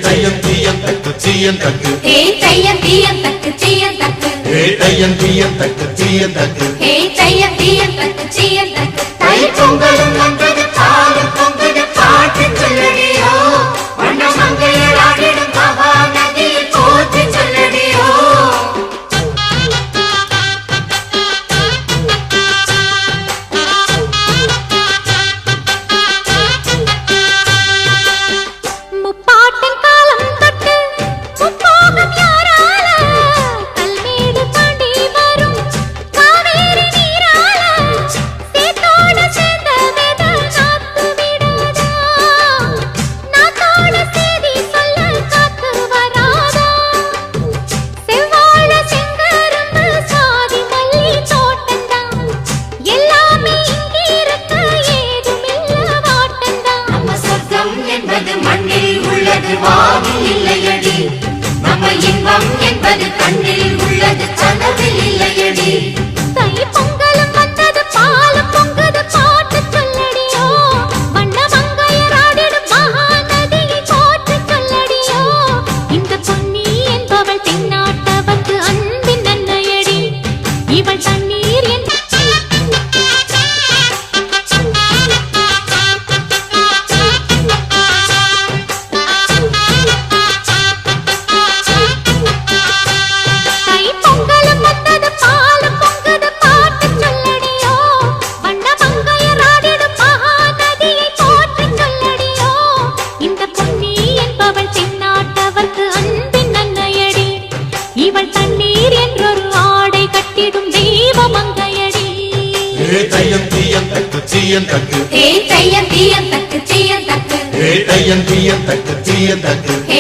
தையம் தீயம் தக்கு தீயம் தக்கு ஹே தையம் தீயம் தக்கு தீயம் தக்கு தையம் தீயம் தக்கு தீயம் தக்கு ஹே தையம் தீயம் தக்கு தீயம் தக்கு தை பொங்கலும் வந்தது பாலும் பொங்குது பாட்டு சொல்லடியோ வண்ண மங்கையர் ஆடிடும் மகா நதியில் போற்றி சொல்லடியோ முப்பாட்டின் காலம் தொட்டு முப்போகம் யாரால கல்மேடு தாண்டி வரும் காவேரி நீரால சேத்தோட சேர்ந்த வேத நாத்து விடாதா நாத்தோட சேதி சொல்ல காத்து வராதா செவ்வாழ செங்கரும்பு சாதி மல்லி தோட்டந்தான் எல்லாமே இங்கிருக்க ஏதுமில்ல வாட்டந்தான் நம்ம சொர்க்கம் என்பது மண்ணில் உள்ளது வானில் இல்லையடி நம்ம இன்பம் என்பது கண்ணில் உள்ளது கனவில் இல்லையடி தை பொங்கலும் வந்தது பாலும் பொங்குது பாட்டு சொல்லடியோ வண்ண மங்கையர் ஆடிடும் மகா நதியை போற்று சொல்லடியோ இந்த பொன்னி என்பவள் தென்னாட்டவர்க்கு அன்பின் அன்னையடி இவள் தண்ணீர் என் தை பொங்கலும் வந்தது பாலும் பொங்குது பாட்டு சொல்லடியோ வண்ண மங்கையர் ஆடிடும் மகா நதியை போற்று சொல்லடியோ இந்த பொன்னி என்பவள் தென்னாட்டவர்க்கு அன்பின் அன்னையடி இவள் தண்ணீர் என்றொரு ஆடை கட்டிடும் தெய்வ மங்கையடி தையம் தீயம் தக்கு தீயம் தக்கு ஹே தையம் தீயம் தக்கு தீயம் தக்கு தையம் தீயம் தக்கு தீயம் தக்கு ஹே